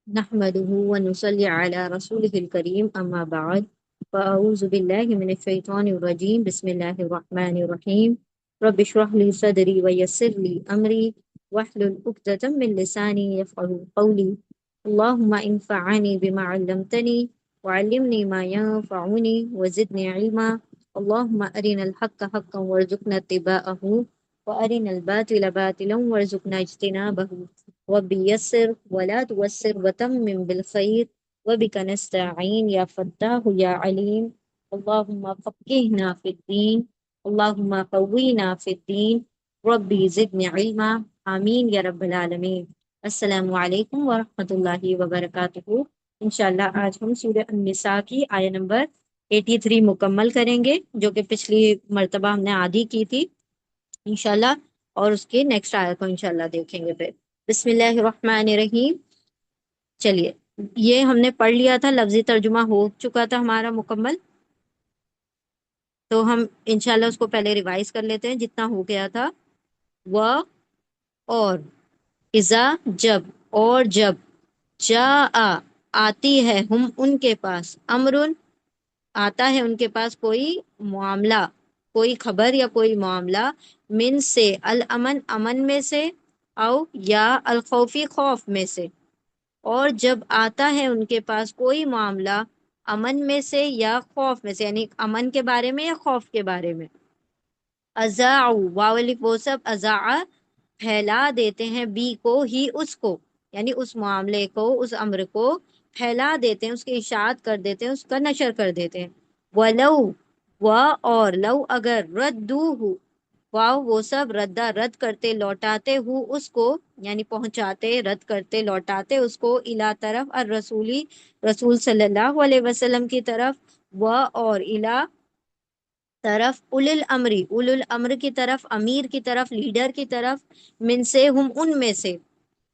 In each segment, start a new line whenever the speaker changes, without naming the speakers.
نحمده ونصلي على رسوله الكريم أما بعد فأعوذ بالله من الشيطان الرجيم بسم الله الرحمن الرحيم رب اشرح لي صدري ويسر لي أمري واحلل عقدة من لساني يفقهوا قولي اللهم انفعني بما علمتني وعلمني ما ينفعني وزدني علما اللهم أرنا الحق حقا وارزقنا اتباعه وأرنا الباطل باطلا وارزقنا اجتنابه رب يسر ولا توسر وتمم بالخير وبك نستعين يا فتاح يا عليم اللهم فقهنا في الدين اللهم قوينا في الدين ربي زدني علما آمین یا رب العالمین۔ السلام علیکم ورحمۃ اللہ وبرکاتہ۔ انشاءاللہ آج ہم سورہ النساء کی آیہ نمبر 83 مکمل کریں گے، جو کہ پچھلی مرتبہ ہم نے آدھی کی تھی انشاءاللہ، اور اس کے نیکسٹ آیت کو انشاءاللہ دیکھیں گے پھر۔ بسم اللہ الرحمن الرحیم۔ چلیے، یہ ہم نے پڑھ لیا تھا، لفظی ترجمہ ہو چکا تھا ہمارا مکمل، تو ہم انشاءاللہ اس کو پہلے ریوائز کر لیتے ہیں جتنا ہو گیا تھا۔ و اور، اذا جب، اور جب، جاء آتی ہے، ہم ان کے پاس، امرن آتا ہے ان کے پاس کوئی معاملہ، کوئی خبر یا کوئی معاملہ، من سے، الامن امن میں سے، او یا الخوفی خوف میں سے، اور جب آتا ہے ان کے پاس کوئی معاملہ امن میں سے یا خوف میں سے، یعنی امن کے بارے میں یا خوف کے بارے میں، اذاعوا واولک وہ سب، اذاع پھیلا دیتے ہیں، بی کو ہی اس کو، یعنی اس معاملے کو، اس امر کو پھیلا دیتے ہیں، اس کی اشاعت کر دیتے ہیں، اس کا نشر کر دیتے ہیں۔ وَلَوْ و اور، لو اگر، ردوہ واو وہ سب، ردا رد کرتے، لوٹاتے، ہو اس کو، یعنی پہنچاتے، رد کرتے، لوٹاتے اس کو، الا طرف، الرسولی رسول صلی اللہ علیہ وسلم کی طرف، و اور، الا طرف، اول الامری اول الامر کی طرف، امیر کی طرف، لیڈر کی طرف، من سے، ہم ان میں سے،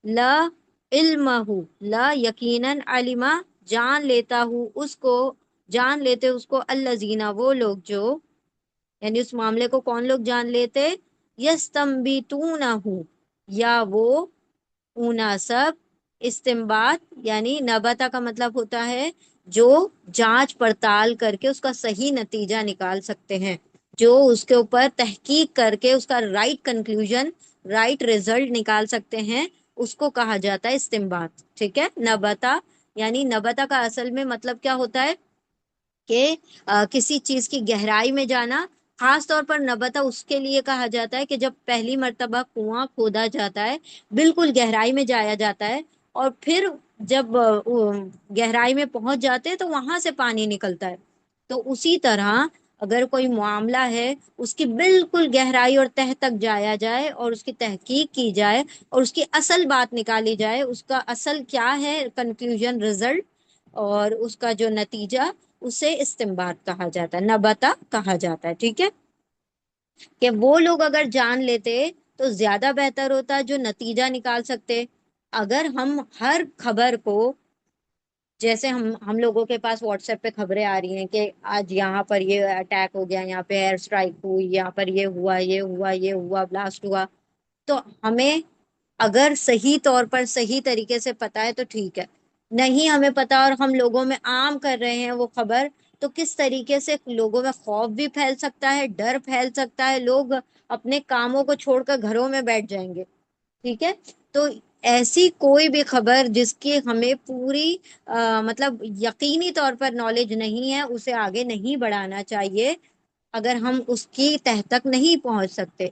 لا علمہ لا یقیناً، علما جان لیتا ہوں اس کو، جان لیتے اس کو، الذین وہ لوگ جو، یعنی اس معاملے کو کون لوگ جان لیتے، یستنبتونہ یا وہ اونا سب، استنباط یعنی نبتا کا مطلب ہوتا ہے جو جانچ پڑتال کر کے اس کا صحیح نتیجہ نکال سکتے ہیں، جو اس کے اوپر تحقیق کر کے اس کا رائٹ کنکلوژن، رائٹ ریزلٹ نکال سکتے ہیں، اس کو کہا جاتا ہے استنباط۔ ٹھیک ہے، نبتا یعنی نبتا کا اصل میں مطلب کیا ہوتا ہے کہ کسی چیز کی گہرائی میں جانا، خاص طور پر نبتا اس کے لیے کہا جاتا ہے کہ جب پہلی مرتبہ کنواں کھودا جاتا ہے، بالکل گہرائی میں جایا جاتا ہے، اور پھر جب گہرائی میں پہنچ جاتے ہیں تو وہاں سے پانی نکلتا ہے، تو اسی طرح اگر کوئی معاملہ ہے، اس کی بالکل گہرائی اور تہ تک جایا جائے اور اس کی تحقیق کی جائے اور اس کی اصل بات نکالی جائے، اس کا اصل کیا ہے، کنکلوژن، رزلٹ، اور اس کا جو نتیجہ، اسے استنباط کہا جاتا ہے، نبتا کہا جاتا ہے۔ ٹھیک ہے، کہ وہ لوگ اگر جان لیتے تو زیادہ بہتر ہوتا، جو نتیجہ نکال سکتے۔ اگر ہم ہر خبر کو، جیسے ہم لوگوں کے پاس واٹس ایپ پہ خبریں آ رہی ہیں کہ آج یہاں پر یہ اٹیک ہو گیا، یہاں پہ ایئر اسٹرائک ہوئی، یہاں پر یہ ہوا، یہ ہوا، یہ ہوا، بلاسٹ ہوا، تو ہمیں اگر صحیح طور پر صحیح طریقے سے پتا ہے تو ٹھیک ہے، نہیں ہمیں پتا اور ہم لوگوں میں عام کر رہے ہیں وہ خبر، تو کس طریقے سے لوگوں میں خوف بھی پھیل سکتا ہے، ڈر پھیل سکتا ہے، لوگ اپنے کاموں کو چھوڑ کر گھروں میں بیٹھ جائیں گے۔ ٹھیک ہے، تو ایسی کوئی بھی خبر جس کی ہمیں پوری مطلب یقینی طور پر نالج نہیں ہے، اسے آگے نہیں بڑھانا چاہیے اگر ہم اس کی تہ تک نہیں پہنچ سکتے۔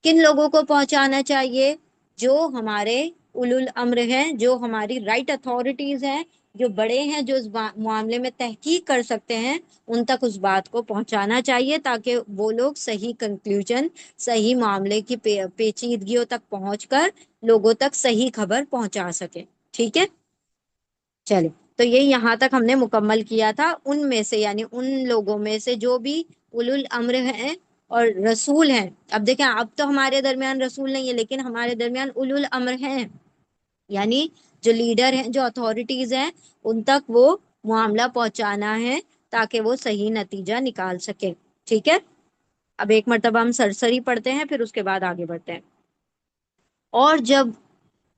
کن لوگوں کو پہنچانا چاہیے؟ جو ہمارے اولو الامر ہیں، جو ہماری رائٹ اتھارٹیز ہیں، جو بڑے ہیں، جو اس معاملے میں تحقیق کر سکتے ہیں، ان تک اس بات کو پہنچانا چاہیے تاکہ وہ لوگ صحیح کنکلوژن، صحیح معاملے کی پیچیدگیوں تک پہنچ کر لوگوں تک صحیح خبر پہنچا سکیں۔ ٹھیک ہے، چلے، تو یہ یہاں تک ہم نے مکمل کیا تھا۔ ان میں سے یعنی ان لوگوں میں سے جو بھی اولو الامر ہیں اور رسول ہیں، اب دیکھیں اب تو ہمارے درمیان رسول نہیں ہے، لیکن ہمارے درمیان اولو الامر ہیں، یعنی جو لیڈر ہیں، جو اتھارٹیز ہیں، ان تک وہ معاملہ پہنچانا ہے تاکہ وہ صحیح نتیجہ نکال سکیں۔ ٹھیک ہے، اب ایک مرتبہ ہم سرسری پڑھتے ہیں، پھر اس کے بعد آگے بڑھتے ہیں۔ اور جب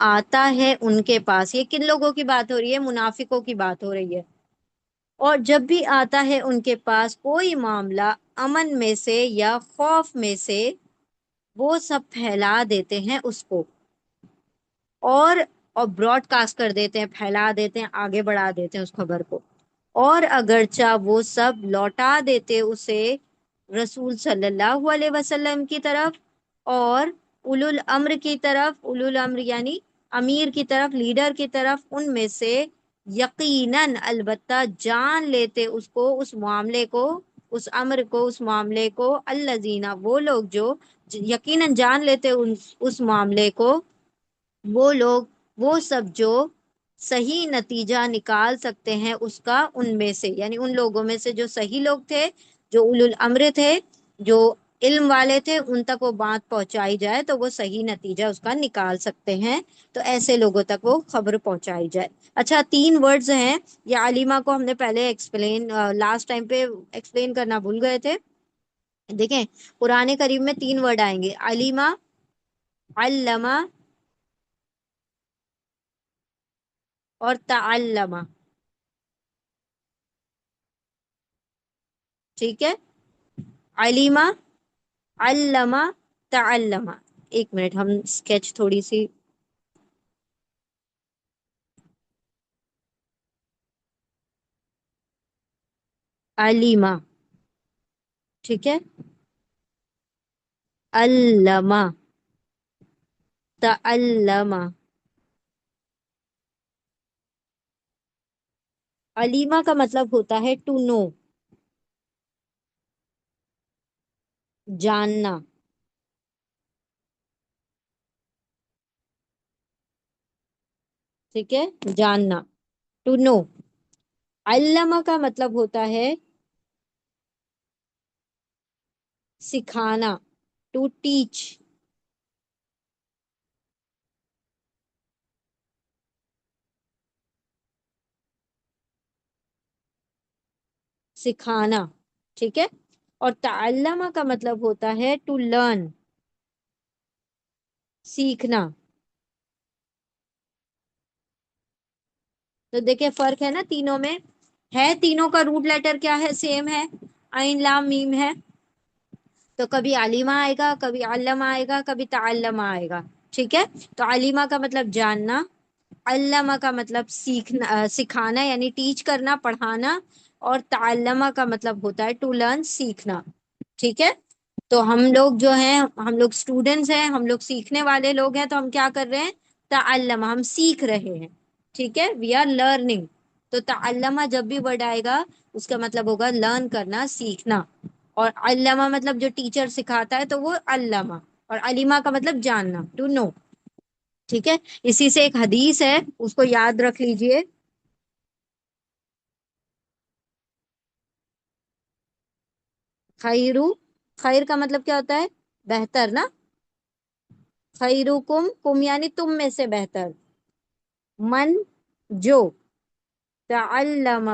آتا ہے ان کے پاس، یہ کن لوگوں کی بات ہو رہی ہے؟ منافقوں کی بات ہو رہی ہے. اور جب بھی آتا ہے ان کے پاس کوئی معاملہ امن میں سے یا خوف میں سے، وہ سب پھیلا دیتے ہیں اس کو، اور براڈ کاسٹ کر دیتے ہیں، پھیلا دیتے ہیں، آگے بڑھا دیتے ہیں اس خبر کو. اور اگرچہ وہ سب لوٹا دیتے اسے رسول صلی اللہ علیہ وسلم کی طرف اور اولو الامر کی طرف، اولو الامر یعنی امیر کی طرف، لیڈر کی طرف، ان میں سے یقیناً البتہ جان لیتے اس کو، اس معاملے کو، اس امر کو، اس معاملے کو، الذین وہ لوگ جو یقیناً جان لیتے اس معاملے کو، وہ لوگ، وہ سب جو صحیح نتیجہ نکال سکتے ہیں اس کا ان میں سے، یعنی ان لوگوں میں سے جو صحیح لوگ تھے، جو اولو الامر تھے، جو علم والے تھے، ان تک وہ بات پہنچائی جائے تو وہ صحیح نتیجہ اس کا نکال سکتے ہیں. تو ایسے لوگوں تک وہ خبر پہنچائی جائے. اچھا، 3 ورڈز ہیں یہ علیمہ کو ہم نے پہلے لاسٹ ٹائم پہ ایکسپلین کرنا بھول گئے تھے. دیکھیں قرآن کریم میں 3 ورڈ آئیں گے: علیمہ، علمہ اور تعلمہ. ٹھیک ہے، علیمہ، علمہ، تعلمہ. ایک منٹ، ہم اسکیچ تھوڑی سی. علیمہ، ٹھیک ہے، علمہ، تعلمہ. علیمہ کا مطلب ہوتا ہے ٹو نو، جاننا. ٹھیک ہے، جاننا، ٹو نو. علامہ کا مطلب ہوتا ہے سکھانا، ٹو ٹیچ. سکھانا، ٹھیک ہے. اور تعلمہ کا مطلب ہوتا ہے ٹو لرن، سیکھنا. تو دیکھیں فرق ہے نا تینوں میں، ہے تینوں کا روٹ لیٹر کیا ہے؟ سیم ہے، عین لام میم ہے. تو کبھی علیمہ آئے گا، کبھی علمہ آئے گا، کبھی تعلمہ آئے گا. ٹھیک ہے. تو علیمہ کا مطلب جاننا، علمہ کا مطلب سیکھنا، سکھانا یعنی ٹیچ کرنا، پڑھانا. اور تعلمہ کا مطلب ہوتا ہے ٹو لرن، سیکھنا. ٹھیک ہے. تو ہم لوگ جو ہیں، ہم لوگ اسٹوڈینٹس ہیں، ہم لوگ سیکھنے والے لوگ ہیں. تو ہم کیا کر رہے ہیں؟ تعلم، ہم سیکھ رہے ہیں. ٹھیک ہے، وی آر لرننگ. تو تعلمہ جب بھی ورڈ آئے گا اس کا مطلب ہوگا لرن کرنا، سیکھنا. اور علامہ مطلب جو ٹیچر سکھاتا ہے تو وہ علامہ. اور علیمہ کا مطلب جاننا، ٹو نو. ٹھیک ہے. اسی سے ایک حدیث ہے، اس کو یاد رکھ لیجئے. خیرو، خیر کا مطلب کیا ہوتا ہے؟ بہتر نا. خیرکم، کم یعنی تم میں سے بہتر. من، جو. تعلم،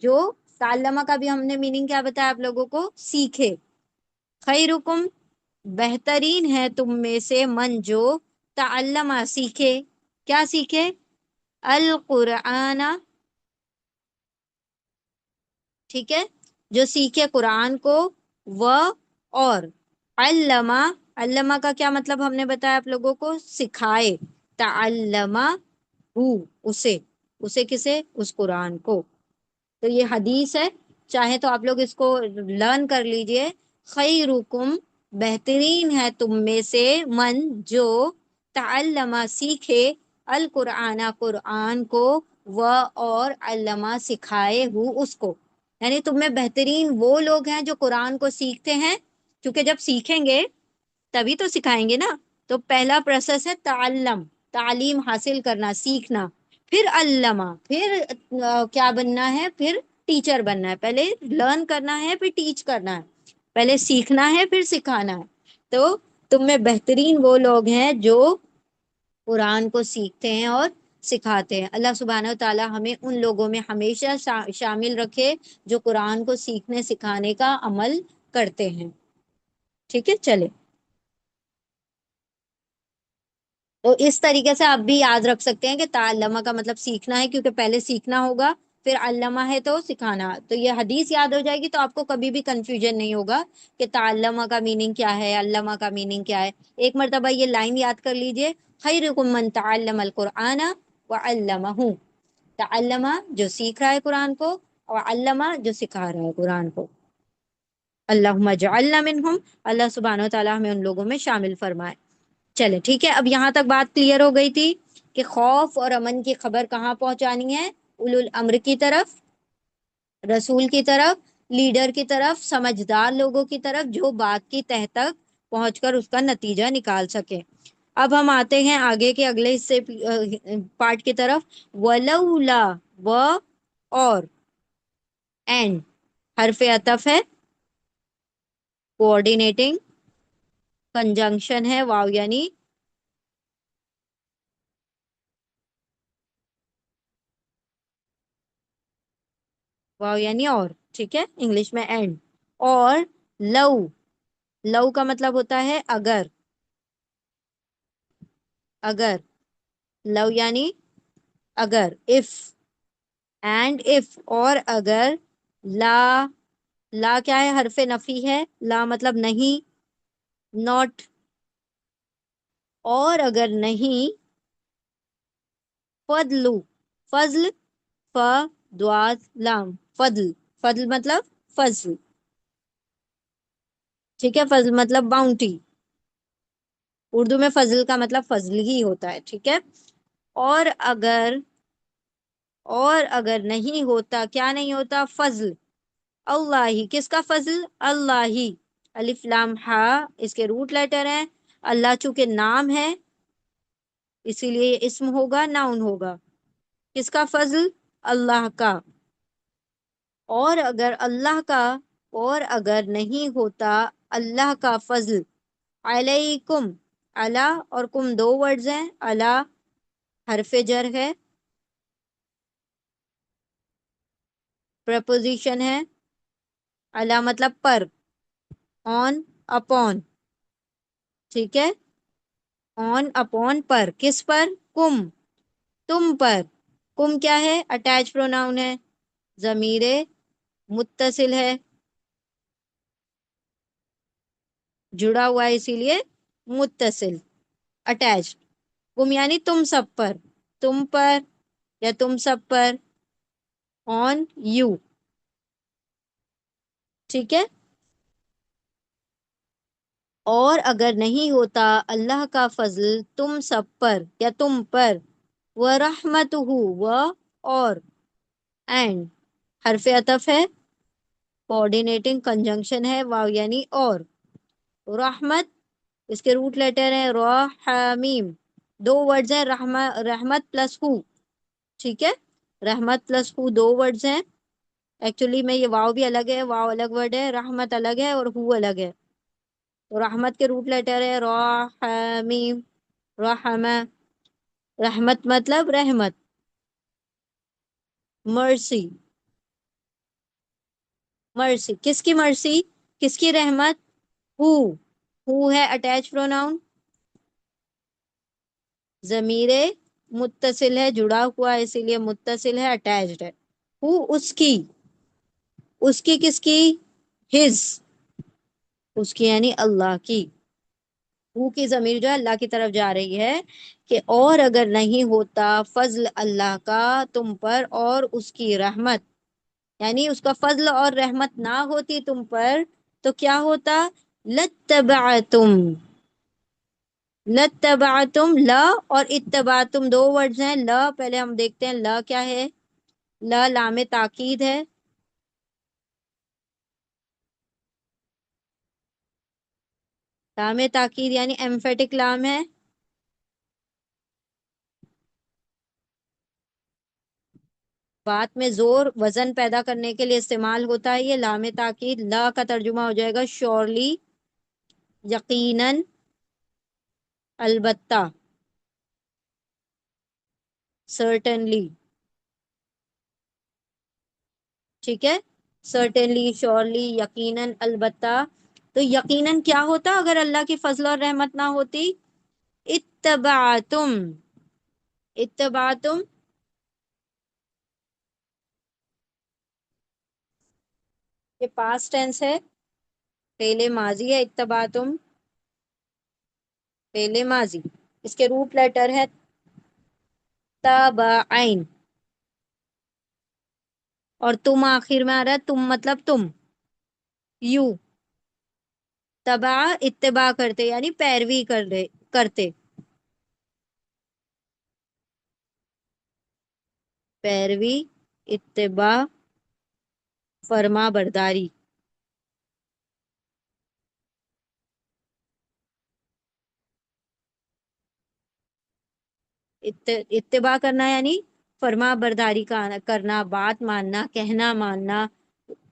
جو. تعلمہ کا بھی ہم نے میننگ کیا بتایا آپ لوگوں کو؟ سیکھے. خیرکم، بہترین ہے تم میں سے، من جو تعلمہ سیکھے. کیا سیکھے؟ القرآن. ٹھیک ہے، جو سیکھے قرآن کو. وہ، اور علامہ، علامہ کا کیا مطلب ہم نے بتایا آپ لوگوں کو؟ سکھائے. تعلمہ ہو، اسے. اسے کسے؟ اس قرآن کو. تو یہ حدیث ہے، چاہے تو آپ لوگ اس کو لرن کر لیجئے. خیرکم، بہترین ہے تم میں سے، من جو تعلمہ سیکھے، القرآن قرآن کو، وہ اور علامہ سکھائے ہو اس کو. یعنی تم میں بہترین وہ لوگ ہیں جو قرآن کو سیکھتے ہیں، کیونکہ جب سیکھیں گے تبھی تو سکھائیں گے نا. تو پہلا پروسیس ہے تعلم، تعلیم حاصل کرنا، سیکھنا. پھر علامہ، پھر کیا بننا ہے؟ پھر ٹیچر بننا ہے. پہلے لرن کرنا ہے، پھر ٹیچ کرنا ہے. پہلے سیکھنا ہے، پھر سکھانا ہے. تو تم میں بہترین وہ لوگ ہیں جو قرآن کو سیکھتے ہیں اور سکھاتے ہیں. اللہ سبحانہ و تعالی ہمیں ان لوگوں میں ہمیشہ شامل رکھے جو قرآن کو سیکھنے، سکھانے کا عمل کرتے ہیں. ٹھیک ہے، چلے. تو اس طریقے سے آپ بھی یاد رکھ سکتے ہیں کہ تعلمہ کا مطلب سیکھنا ہے، کیونکہ پہلے سیکھنا ہوگا پھر علمہ ہے تو سکھانا. تو یہ حدیث یاد ہو جائے گی تو آپ کو کبھی بھی کنفیوژن نہیں ہوگا کہ تعلمہ کا میننگ کیا ہے، علمہ کا میننگ کیا ہے. ایک مرتبہ یہ لائن یاد کر لیجئے، خیرکم من تعلم القرآن وعلمہ. تعلمہ جو سیکھ رہا ہے قرآن کو، اور علمہ جو سکھا رہا ہے قرآن کو. اللہم اجعلنا منہم، اللہ سبحانہ و تعالیٰ ہمیں ان لوگوں میں شامل فرمائے. چلے ٹھیک ہے، اب یہاں تک بات کلیئر ہو گئی تھی کہ خوف اور امن کی خبر کہاں پہنچانی ہے؟ اولو الامر کی طرف، رسول کی طرف، لیڈر کی طرف، سمجھدار لوگوں کی طرف، جو بات کی تہ تک پہنچ کر اس کا نتیجہ نکال سکے. اب ہم آتے ہیں آگے کے اگلے حصے پارٹ کی طرف. ولولا، و اور، اینڈ حرف عطف ہے، کوآرڈینیٹنگ کنجنکشن ہے، واو یعنی، واو یعنی اور، ٹھیک ہے انگلش میں اینڈ. اور لو، لو کا مطلب ہوتا ہے اگر، اگر، لو یعنی اگر، اف، اینڈ اف اور اگر، لا، لا کیا ہے؟ حرف نفی ہے، لا مطلب نہیں، ناٹ، اور اگر نہیں، فضلو، فضل، ف دواد لام، فضل، فضل مطلب فضل، ٹھیک ہے، فضل مطلب باؤنٹی، اردو میں فضل کا مطلب فضل ہی ہوتا ہے، ٹھیک ہے. اور اگر، اور اگر نہیں ہوتا، کیا نہیں ہوتا؟ فضل اللہ ہی، کس کا فضل؟ اللہ ہی. الف لام ہا اس کے روٹ لیٹر ہیں، اللہ چونکہ نام ہے اسی لیے یہ اسم ہوگا، ناؤن ہوگا. کس کا فضل؟ اللہ کا. اور اگر اللہ کا، اور اگر نہیں ہوتا اللہ کا فضل، علیکم، اللہ اور کم دو ورڈز ہیں، اللہ حرف جر ہے، پرپوزیشن ہے، اللہ مطلب پر، آن، اپون، ٹھیک ہے، آن اپون پر، کس پر؟ کم، تم پر. کم کیا ہے؟ اٹیچ پروناؤن ہے، ضمیر متصل ہے، جڑا ہوا ہے اسی لیے متصل، اٹیچ. کم یعنی تم سب پر، تم پر یا تم سب پر، آن یو، ٹھیک ہے. اور اگر نہیں ہوتا اللہ کا فضل تم سب پر یا تم پر، وَرَحْمَتُهُ، اور، اینڈ حرف عطف ہے، کوآرڈینیٹنگ کنجنکشن ہے، واو یعنی اور. رحمت اس کے روٹ لیٹر ہیں را، حمیم، دو ورڈز ہیں، رحمت پلس ہو، ٹھیک ہے، رحمت پلس ہو دو ورڈز ہیں. ایکچولی میں یہ واو بھی الگ ہے، واو الگ ورڈ ہے، رحمت الگ ہے اور ہو الگ ہے. تو رحمت کے روٹ لیٹر ہے را، حمیم، رحمہ. رحمت مطلب رحمت، مرسی، مرسی کس کی مرسی؟ کس کی رحمت؟ ہو ہے اٹیچ پروناؤن، ضمیر متصل ہے، جڑا ہوا ہے اسی لیے متصل ہے، اٹیچڈ ہے. ہو اس کی، اس کی کس کی؟ ہز، اس کی یعنی اللہ کی. ہو کی ضمیر جو ہے اللہ کی طرف جا رہی ہے کہ اور اگر نہیں ہوتا فضل اللہ کا تم پر اور اس کی رحمت، یعنی اس کا فضل اور رحمت نہ ہوتی تم پر تو کیا ہوتا؟ لتبعتم، لتبعتم، لا اور اتبعتم دو ورڈز ہیں. لا پہلے ہم دیکھتے ہیں لا کیا ہے. لا لام تاکید ہے، لام تاکید یعنی ایمفیٹک لام ہے، بات میں زور وزن پیدا کرنے کے لیے استعمال ہوتا ہے یہ لام تاکید. لا کا ترجمہ ہو جائے گا شورلی، یقیناً، البتہ، سرٹنلی، ٹھیک ہے، سرٹنلی، شورلی، یقیناً، البتہ. تو یقیناً کیا ہوتا اگر اللہ کی فضل اور رحمت نہ ہوتی؟ اتبعتم، اتبعتم یہ پاسٹ ٹینس ہے، پہلے ماضی ہے، اتبعتم پہلے ماضی، اس کے روٹ لیٹر ہے تابعین، اور تم آخر میں آ رہا ہے، تم مطلب تم، یو، تبع اتباع کرتے یعنی پیروی کر رہے کرتے، پیروی، اتباع، فرما برداری، اتباع کرنا یعنی فرما برداری کا کرنا، بات ماننا، کہنا ماننا،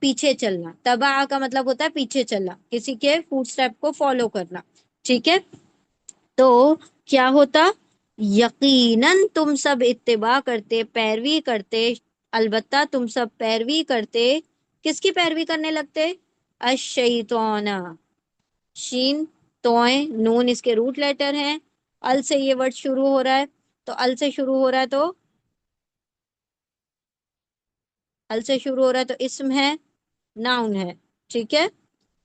پیچھے چلنا، تبع کا مطلب ہوتا ہے پیچھے چلنا، کسی کے فوٹ اسٹیپ کو فالو کرنا، ٹھیک ہے؟ تو کیا ہوتا؟ یقیناً تم سب اتباع کرتے، پیروی کرتے، البتہ تم سب پیروی کرتے، کس کی پیروی کرنے لگتے؟ الشیطان، شین، توئیں، نون اس کے روٹ لیٹر ہیں، ال سے یہ ورڈ شروع ہو رہا ہے، تو ال سے شروع ہو رہا ہے تو ال سے شروع ہو رہا ہے تو اسم ہے، ناؤن ہے، ٹھیک ہے؟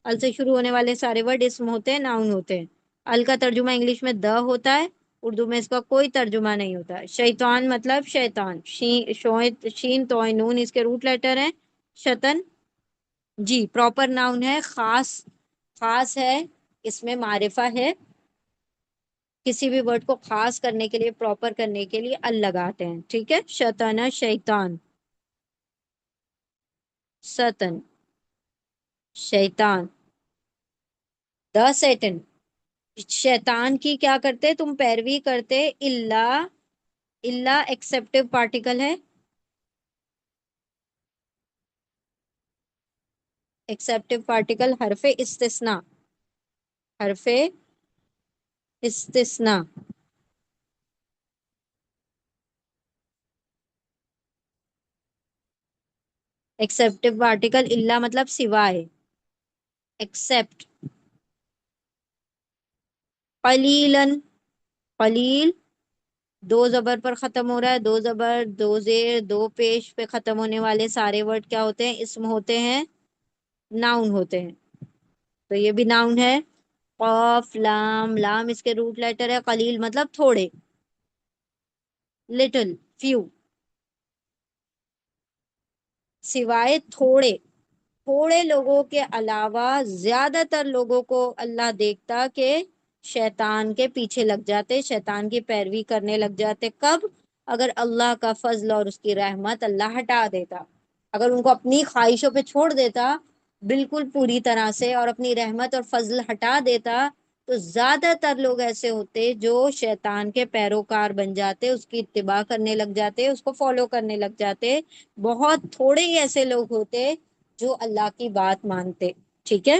ال سے شروع ہونے والے سارے ورڈ اسم ہوتے ہیں، ناؤن ہوتے ہیں۔ ال کا ترجمہ انگلش میں دا ہوتا ہے، اردو میں اس کا کوئی ترجمہ نہیں ہوتا ہے۔ شیطان مطلب شیطان، شین توئیں نون اس کے روٹ لیٹر ہیں، شتن، جی پراپر ناؤن ہے، خاص، خاص ہے، اس میں معرفہ ہے، کسی بھی ورڈ کو خاص کرنے کے لیے، پراپر کرنے کے لیے ال لگاتے ہیں، ٹھیک ہے؟ شیطان، شیطان، ستن، شیطان، دا سیٹن، شیطان کی کیا کرتے تم؟ پیروی کرتے، اللہ، اللہ ایکسپٹیو پارٹیکل ہے، ایکسپٹیو پارٹیکل حرف استثناء، حرف استثناء، ایکسپٹیو پارٹیکل اللہ مطلب سوائے، ایکسپٹ، قلیلن، قلیل دو زبر پر ختم ہو رہا ہے، دو زبر، دو زیر، دو پیش پہ ختم ہونے والے سارے ورڈ کیا ہوتے ہیں؟ اسم ہوتے ہیں، ناؤن ہوتے ہیں، تو یہ بھی ناؤن ہے۔ قاف، لام، لام اس کے روٹ لیٹر ہے، قلیل مطلب تھوڑے، لٹل، فیو، سوائے تھوڑے، تھوڑے لوگوں کے علاوہ زیادہ تر لوگوں کو اللہ دیکھتا کہ شیطان کے پیچھے لگ جاتے، شیطان کی پیروی کرنے لگ جاتے، کب؟ اگر اللہ کا فضل اور اس کی رحمت اللہ ہٹا دیتا، اگر ان کو اپنی خواہشوں پہ چھوڑ دیتا بالکل پوری طرح سے، اور اپنی رحمت اور فضل ہٹا دیتا، تو زیادہ تر لوگ ایسے ہوتے جو شیطان کے پیروکار بن جاتے، اس کی اتباع کرنے لگ جاتے، اس کو فالو کرنے لگ جاتے۔ بہت تھوڑے ہی ایسے لوگ ہوتے جو اللہ کی بات مانتے، ٹھیک ہے؟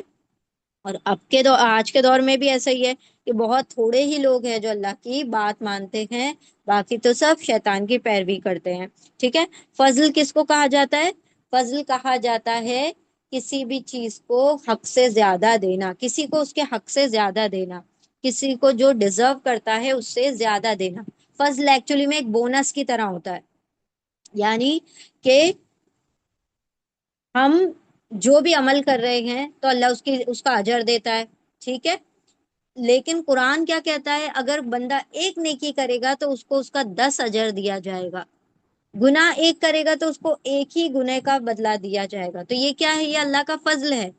اور اب کے دور، آج کے دور میں بھی ایسا ہی ہے کہ بہت تھوڑے ہی لوگ ہیں جو اللہ کی بات مانتے ہیں، باقی تو سب شیطان کی پیروی کرتے ہیں، ٹھیک ہے؟ فضل کس کو کہا جاتا ہے؟ فضل کہا جاتا ہے کسی بھی چیز کو حق سے زیادہ دینا، کسی کو اس کے حق سے زیادہ دینا، کسی کو جو ڈیزرو کرتا ہے اس سے زیادہ دینا۔ فضل ایکچولی میں ایک بونس کی طرح ہوتا ہے، یعنی کہ ہم جو بھی عمل کر رہے ہیں تو اللہ اس کا اجر دیتا ہے، ٹھیک ہے؟ لیکن قرآن کیا کہتا ہے؟ اگر بندہ ایک نیکی کرے گا تو اس کو اس کا 10 اجر دیا جائے گا، گناہ ایک کرے گا تو اس کو ایک ہی گناہ کا بدلہ دیا جائے گا۔ تو یہ کیا ہے؟ یہ اللہ کا فضل ہے۔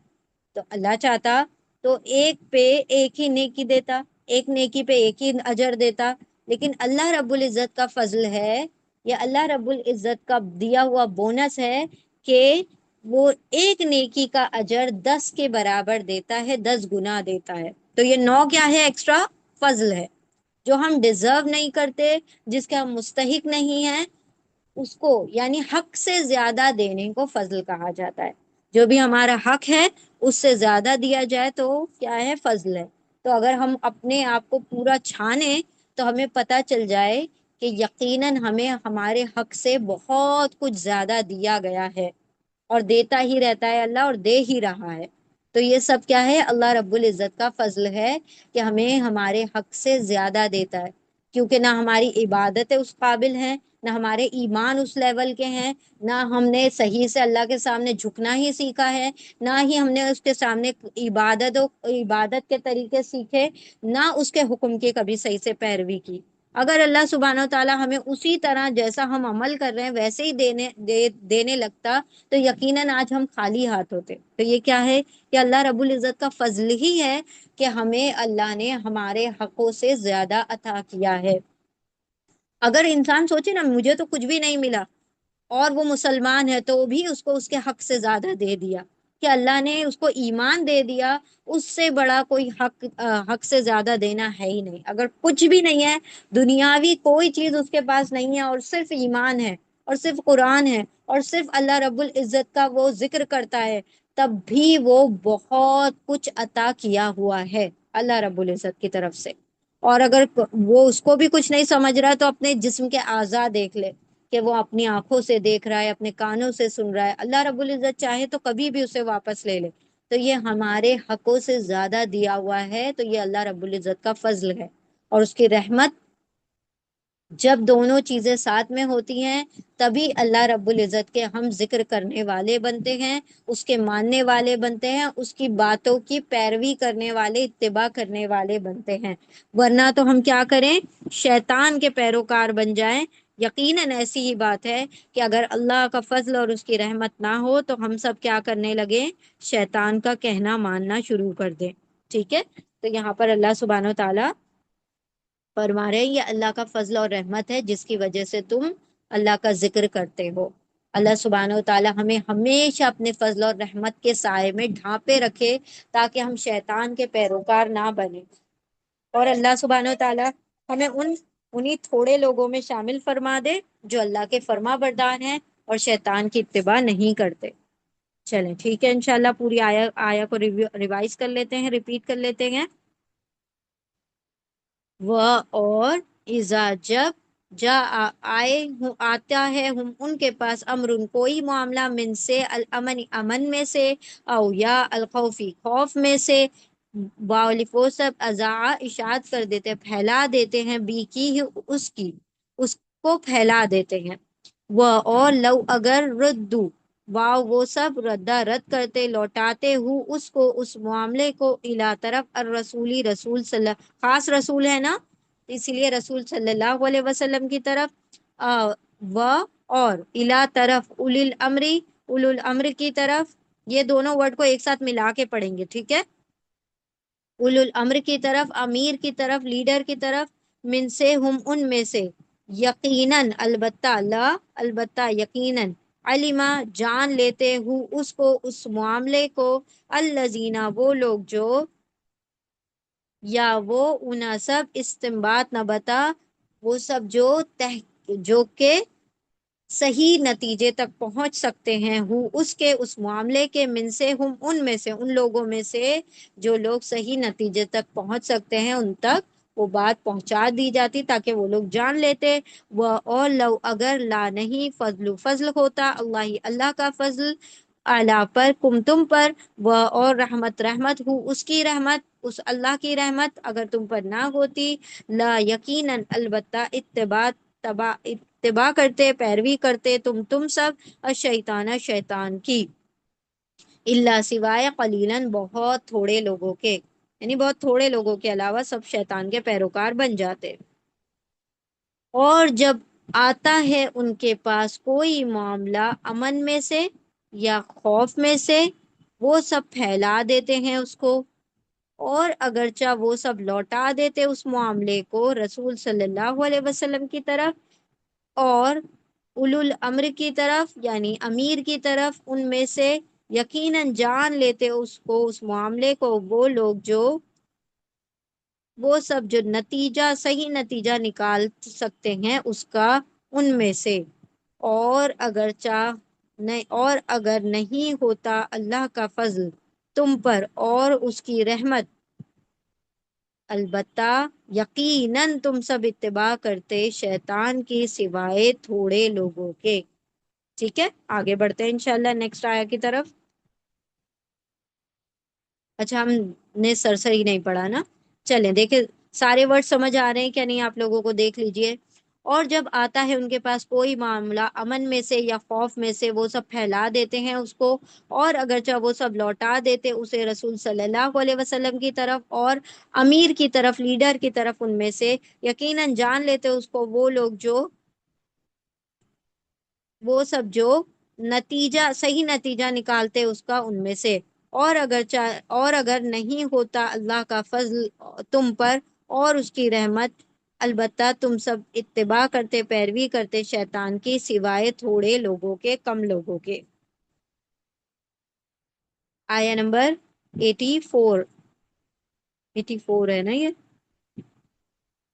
تو اللہ چاہتا تو ایک پہ ایک ہی نیکی دیتا، ایک نیکی پہ ایک ہی اجر دیتا، لیکن اللہ رب العزت کا فضل ہے، یا اللہ رب العزت کا دیا ہوا بونس ہے کہ وہ ایک نیکی کا اجر 10 کے برابر دیتا ہے، 10 گنا دیتا ہے۔ تو یہ 9 کیا ہے؟ ایکسٹرا فضل ہے، جو ہم ڈیزرو نہیں کرتے، جس کے ہم مستحق نہیں ہیں، اس کو یعنی حق سے زیادہ دینے کو فضل کہا جاتا ہے۔ جو بھی ہمارا حق ہے اس سے زیادہ دیا جائے تو کیا ہے؟ فضل ہے۔ تو اگر ہم اپنے آپ کو پورا چھانے تو ہمیں پتہ چل جائے کہ یقیناً ہمیں ہمارے حق سے بہت کچھ زیادہ دیا گیا ہے، اور دیتا ہی رہتا ہے اللہ، اور دے ہی رہا ہے۔ تو یہ سب کیا ہے؟ اللہ رب العزت کا فضل ہے کہ ہمیں ہمارے حق سے زیادہ دیتا ہے، کیونکہ نہ ہماری عبادتیں اس قابل ہیں، نہ ہمارے ایمان اس لیول کے ہیں، نہ ہم نے صحیح سے اللہ کے سامنے جھکنا ہی سیکھا ہے، نہ ہی ہم نے اس کے سامنے عبادت کے طریقے سیکھے، نہ اس کے حکم کی کبھی صحیح سے پیروی کی۔ اگر اللہ سبحانہ و تعالیٰ ہمیں اسی طرح جیسا ہم عمل کر رہے ہیں ویسے ہی دینے لگتا تو یقیناً آج ہم خالی ہاتھ ہوتے۔ تو یہ کیا ہے؟ کہ اللہ رب العزت کا فضل ہی ہے کہ ہمیں اللہ نے ہمارے حقوں سے زیادہ عطا کیا ہے۔ اگر انسان سوچے نا مجھے تو کچھ بھی نہیں ملا، اور وہ مسلمان ہے، تو بھی اس کو اس کے حق سے زیادہ دے دیا، کہ اللہ نے اس کو ایمان دے دیا، اس سے بڑا کوئی حق سے زیادہ دینا ہے ہی نہیں۔ اگر کچھ بھی نہیں ہے، دنیاوی کوئی چیز اس کے پاس نہیں ہے، اور صرف ایمان ہے، اور صرف قرآن ہے، اور صرف اللہ رب العزت کا وہ ذکر کرتا ہے، تب بھی وہ بہت کچھ عطا کیا ہوا ہے اللہ رب العزت کی طرف سے۔ اور اگر وہ اس کو بھی کچھ نہیں سمجھ رہا تو اپنے جسم کے اعضاء دیکھ لے، کہ وہ اپنی آنکھوں سے دیکھ رہا ہے، اپنے کانوں سے سن رہا ہے، اللہ رب العزت چاہے تو کبھی بھی اسے واپس لے لے۔ تو یہ ہمارے حقوں سے زیادہ دیا ہوا ہے، تو یہ اللہ رب العزت کا فضل ہے اور اس کی رحمت۔ جب دونوں چیزیں ساتھ میں ہوتی ہیں تبھی اللہ رب العزت کے ہم ذکر کرنے والے بنتے ہیں، اس کے ماننے والے بنتے ہیں، اس کی باتوں کی پیروی کرنے والے، اتباع کرنے والے بنتے ہیں۔ ورنہ تو ہم کیا کریں؟ شیطان کے پیروکار بن جائیں۔ یقیناً ایسی ہی بات ہے کہ اگر اللہ کا فضل اور اس کی رحمت نہ ہو تو ہم سب کیا کرنے لگے؟ شیطان کا کہنا ماننا شروع کر دیں۔ ٹھیک ہے؟ تو یہاں پر اللہ سبحانہ و تعالیٰ فرما رہے ہیں یہ اللہ کا فضل اور رحمت ہے جس کی وجہ سے تم اللہ کا ذکر کرتے ہو۔ اللہ سبحانہ و تعالیٰ ہمیں ہمیشہ اپنے فضل اور رحمت کے سائے میں ڈھانپے رکھے تاکہ ہم شیطان کے پیروکار نہ بنے، اور اللہ سبحانہ و تعالیٰ ہمیں انہی تھوڑے لوگوں میں شامل فرما دے جو اللہ کے فرما بردار ہیں اور شیطان کی اتباع نہیں کرتے۔ چلیں ٹھیک ہے، انشاءاللہ پوری آیا کو ریوائز کر لیتے ہیں، ریپیٹ کر لیتے ہیں۔ وہ اور اذا جب جا آتا ہے ہم ان کے پاس امر کوئی معاملہ من سے الامن امن میں سے، او یا الخوفی خوف میں سے، باولفو سب ازاع اشاعت کر دیتے، پھیلا دیتے ہیں، بی کی ہی اس کو پھیلا دیتے ہیں۔ وہ اور لو اگر ردو واو وہ سب ردہ رد کرتے، لوٹاتے ہو اس کو اس معاملے کو الا طرف الرسولی رسول صلی اللہ، خاص رسول ہے نا اسی لیے رسول صلی اللہ علیہ وسلم کی طرف، و اور الا طرف اول الامر کی طرف، یہ دونوں ورڈ کو ایک ساتھ ملا کے پڑھیں گے، ٹھیک ہے؟ اول الامر کی طرف، امیر کی طرف، لیڈر کی طرف، من سے ہم ان میں سے، یقیناً البتہ، لا البتہ یقیناً، علما جان لیتے ہو اس کو اس معاملے کو، الذین وہ لوگ جو، یا وہ اناسب استنباط نہ بتا، وہ سب جو کہ صحیح نتیجے تک پہنچ سکتے ہیں، اس کے اس معاملے کے، من سے ہم ان میں سے، ان لوگوں میں سے جو لوگ صحیح نتیجے تک پہنچ سکتے ہیں ان تک وہ بات پہنچا دی جاتی تاکہ وہ لوگ جان لیتے۔ وہ اور لو اگر لا نہیں فضل ہوتا اللہ کا فضل، اعلیٰ پر کم تم پر، وہ اور رحمت ہو اس کی رحمت، اس اللہ کی رحمت اگر تم پر نہ ہوتی، لا یقیناً البتہ اتباع کرتے، پیروی کرتے تم سب الشیطان شیطان کی، اللہ سوائے قلیلاً بہت تھوڑے لوگوں کے، یعنی بہت تھوڑے لوگوں کے علاوہ سب شیطان کے پیروکار بن جاتے۔ اور جب آتا ہے ان کے پاس کوئی معاملہ امن میں سے یا خوف میں سے، وہ سب پھیلا دیتے ہیں اس کو، اور اگرچہ وہ سب لوٹا دیتے اس معاملے کو رسول صلی اللہ علیہ وسلم کی طرف اور اولو الامر کی طرف یعنی امیر کی طرف، ان میں سے یقیناً جان لیتے اس کو اس معاملے کو وہ سب جو صحیح نتیجہ نکال سکتے ہیں اس کا ان میں سے، اور اور اگر نہیں ہوتا اللہ کا فضل تم پر اور اس کی رحمت، البتہ یقیناً تم سب اتباع کرتے شیطان کی سوائے تھوڑے لوگوں کے۔ ٹھیک ہے، آگے بڑھتے ہیں انشاءاللہ نیکسٹ آیا کی طرف۔ اچھا ہم نے سرسری نہیں پڑھا نا. چلیں دیکھیں سارے ورڈ سمجھ آ رہے ہیں کیا نہیں آپ لوگوں کو، دیکھ لیجئے. اور جب آتا ہے ان کے پاس کوئی معاملہ امن میں سے یا خوف میں سے، وہ سب پھیلا دیتے ہیں اس کو. اور اگرچہ وہ سب لوٹا دیتے اسے رسول صلی اللہ علیہ وسلم کی طرف اور امیر کی طرف، لیڈر کی طرف ان میں سے، یقیناً جان لیتے اس کو وہ لوگ جو وہ سب جو نتیجہ صحیح نتیجہ نکالتے اس کا ان میں سے. اور اگر نہیں ہوتا اللہ کا فضل تم پر اور اس کی رحمت، البتہ تم سب اتباع کرتے، پیروی کرتے شیطان کی، سوائے تھوڑے لوگوں کے، کم لوگوں کے. آیا نمبر 84، 84 ہے نا یہ؟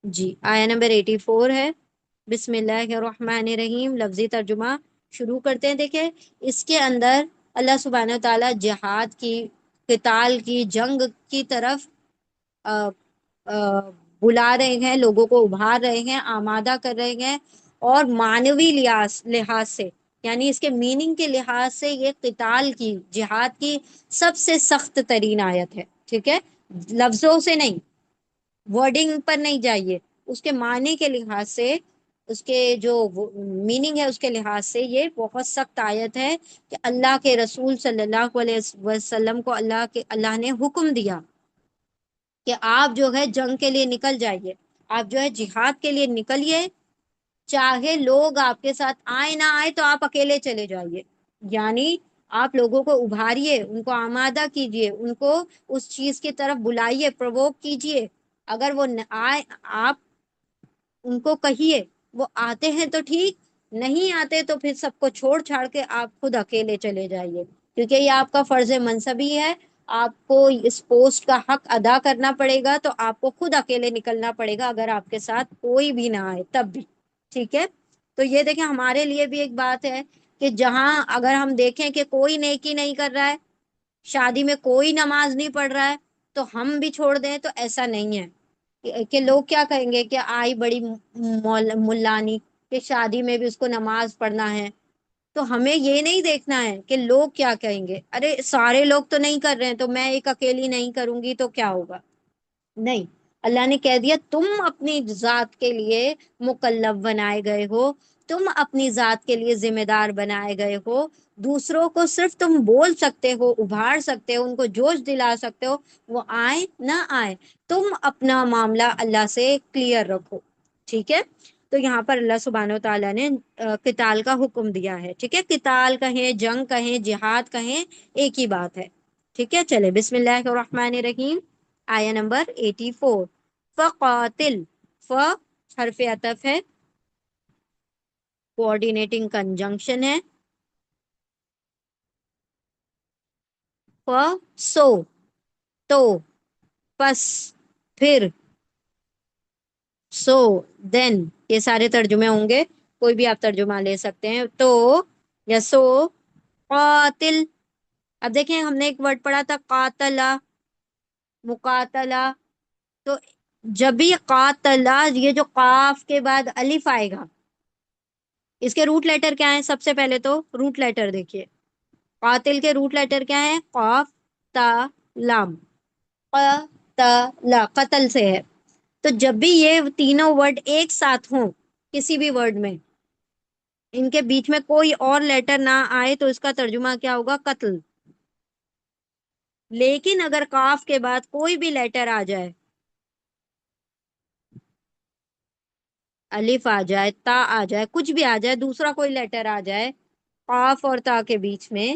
جی آیا نمبر 84 ہے. بسم اللہ الرحمن الرحیم. لفظی ترجمہ شروع کرتے ہیں. دیکھیں اس کے اندر اللہ سبحانہ و تعالیٰ جہاد کی، قتال کی، جنگ کی طرف آ، آ، بلا رہے ہیں، لوگوں کو ابھار رہے ہیں، آمادہ کر رہے ہیں. اور معنوی لحاظ لحاظ سے، یعنی اس کے میننگ کے لحاظ سے یہ قتال کی، جہاد کی سب سے سخت ترین آیت ہے. ٹھیک ہے، لفظوں سے نہیں، ورڈنگ پر نہیں جائیے، اس کے معنی کے لحاظ سے، اس کے جو میننگ ہے اس کے لحاظ سے یہ بہت سخت آیت ہے. کہ اللہ کے رسول صلی اللہ علیہ وسلم کو اللہ نے حکم دیا کہ آپ جو ہے جنگ کے لیے نکل جائیے، آپ جو ہے جہاد کے لیے نکلیے، چاہے لوگ آپ کے ساتھ آئے نہ آئے تو آپ اکیلے چلے جائیے. یعنی آپ لوگوں کو ابھاریے، ان کو آمادہ کیجیے، ان کو اس چیز کی طرف بلائیے، پرووک کیجیے. اگر وہ آئے، آپ ان کو کہیے، وہ آتے ہیں تو ٹھیک، نہیں آتے تو پھر سب کو چھوڑ چھاڑ کے آپ خود اکیلے چلے جائیے. کیونکہ یہ آپ کا فرض منصبی ہے، آپ کو اس پوسٹ کا حق ادا کرنا پڑے گا، تو آپ کو خود اکیلے نکلنا پڑے گا اگر آپ کے ساتھ کوئی بھی نہ آئے تب بھی. ٹھیک ہے، تو یہ دیکھیں ہمارے لیے بھی ایک بات ہے کہ جہاں اگر ہم دیکھیں کہ کوئی نیکی نہیں کر رہا ہے، شادی میں کوئی نماز نہیں پڑھ رہا ہے، تو ہم بھی چھوڑ دیں، تو ایسا نہیں ہے. کہ لوگ کیا کہیں گے کہ آئی بڑی ملانی کہ شادی میں بھی اس کو نماز پڑھنا ہے. تو ہمیں یہ نہیں دیکھنا ہے کہ لوگ کیا کہیں گے، ارے سارے لوگ تو نہیں کر رہے ہیں تو میں ایک اکیلی نہیں کروں گی تو کیا ہوگا. نہیں، اللہ نے کہہ دیا تم اپنی ذات کے لیے مکلف بنائے گئے ہو، تم اپنی ذات کے لیے ذمہ دار بنائے گئے ہو. دوسروں کو صرف تم بول سکتے ہو، ابھار سکتے ہو، ان کو جوش دلا سکتے ہو، وہ آئے نہ آئے، تم اپنا معاملہ اللہ سے کلیئر رکھو. ٹھیک ہے، تو یہاں پر اللہ سبحانہ و تعالیٰ نے قتال کا حکم دیا ہے. ٹھیک ہے، قتال کہیں، جنگ کہیں، جہاد کہیں، ایک ہی بات ہے. ٹھیک ہے، چلے بسم اللہ الرحمن الرحیم. آیا نمبر 84. فقاتل، ف حرف عطف ہے، کوآرڈینیٹنگ کنجنکشن ہے. ف سو، تو، پس، پھر، سو، دین، یہ سارے ترجمے ہوں گے، کوئی بھی آپ ترجمہ لے سکتے ہیں. تو یا سو، قاتل. اب دیکھیں ہم نے ایک ورڈ پڑھا تھا قاتلا، مقاتلہ. تو جب بھی قاتلہ، یہ جو قاف کے بعد الف آئے گا، اس کے روٹ لیٹر کیا ہیں؟ سب سے پہلے تو روٹ لیٹر دیکھیے، قاتل کے روٹ لیٹر کیا ہیں؟ قاف، تا، لام. قتل، قتل سے ہے. تو جب بھی یہ تینوں ورڈ ایک ساتھ ہوں کسی بھی ورڈ میں، ان کے بیچ میں کوئی اور لیٹر نہ آئے، تو اس کا ترجمہ کیا ہوگا؟ قتل. لیکن اگر قاف کے بعد کوئی بھی لیٹر آ جائے، الف آ جائے، تا آ جائے، کچھ بھی آ جائے، دوسرا کوئی لیٹر آ جائے قاف اور تا کے بیچ میں،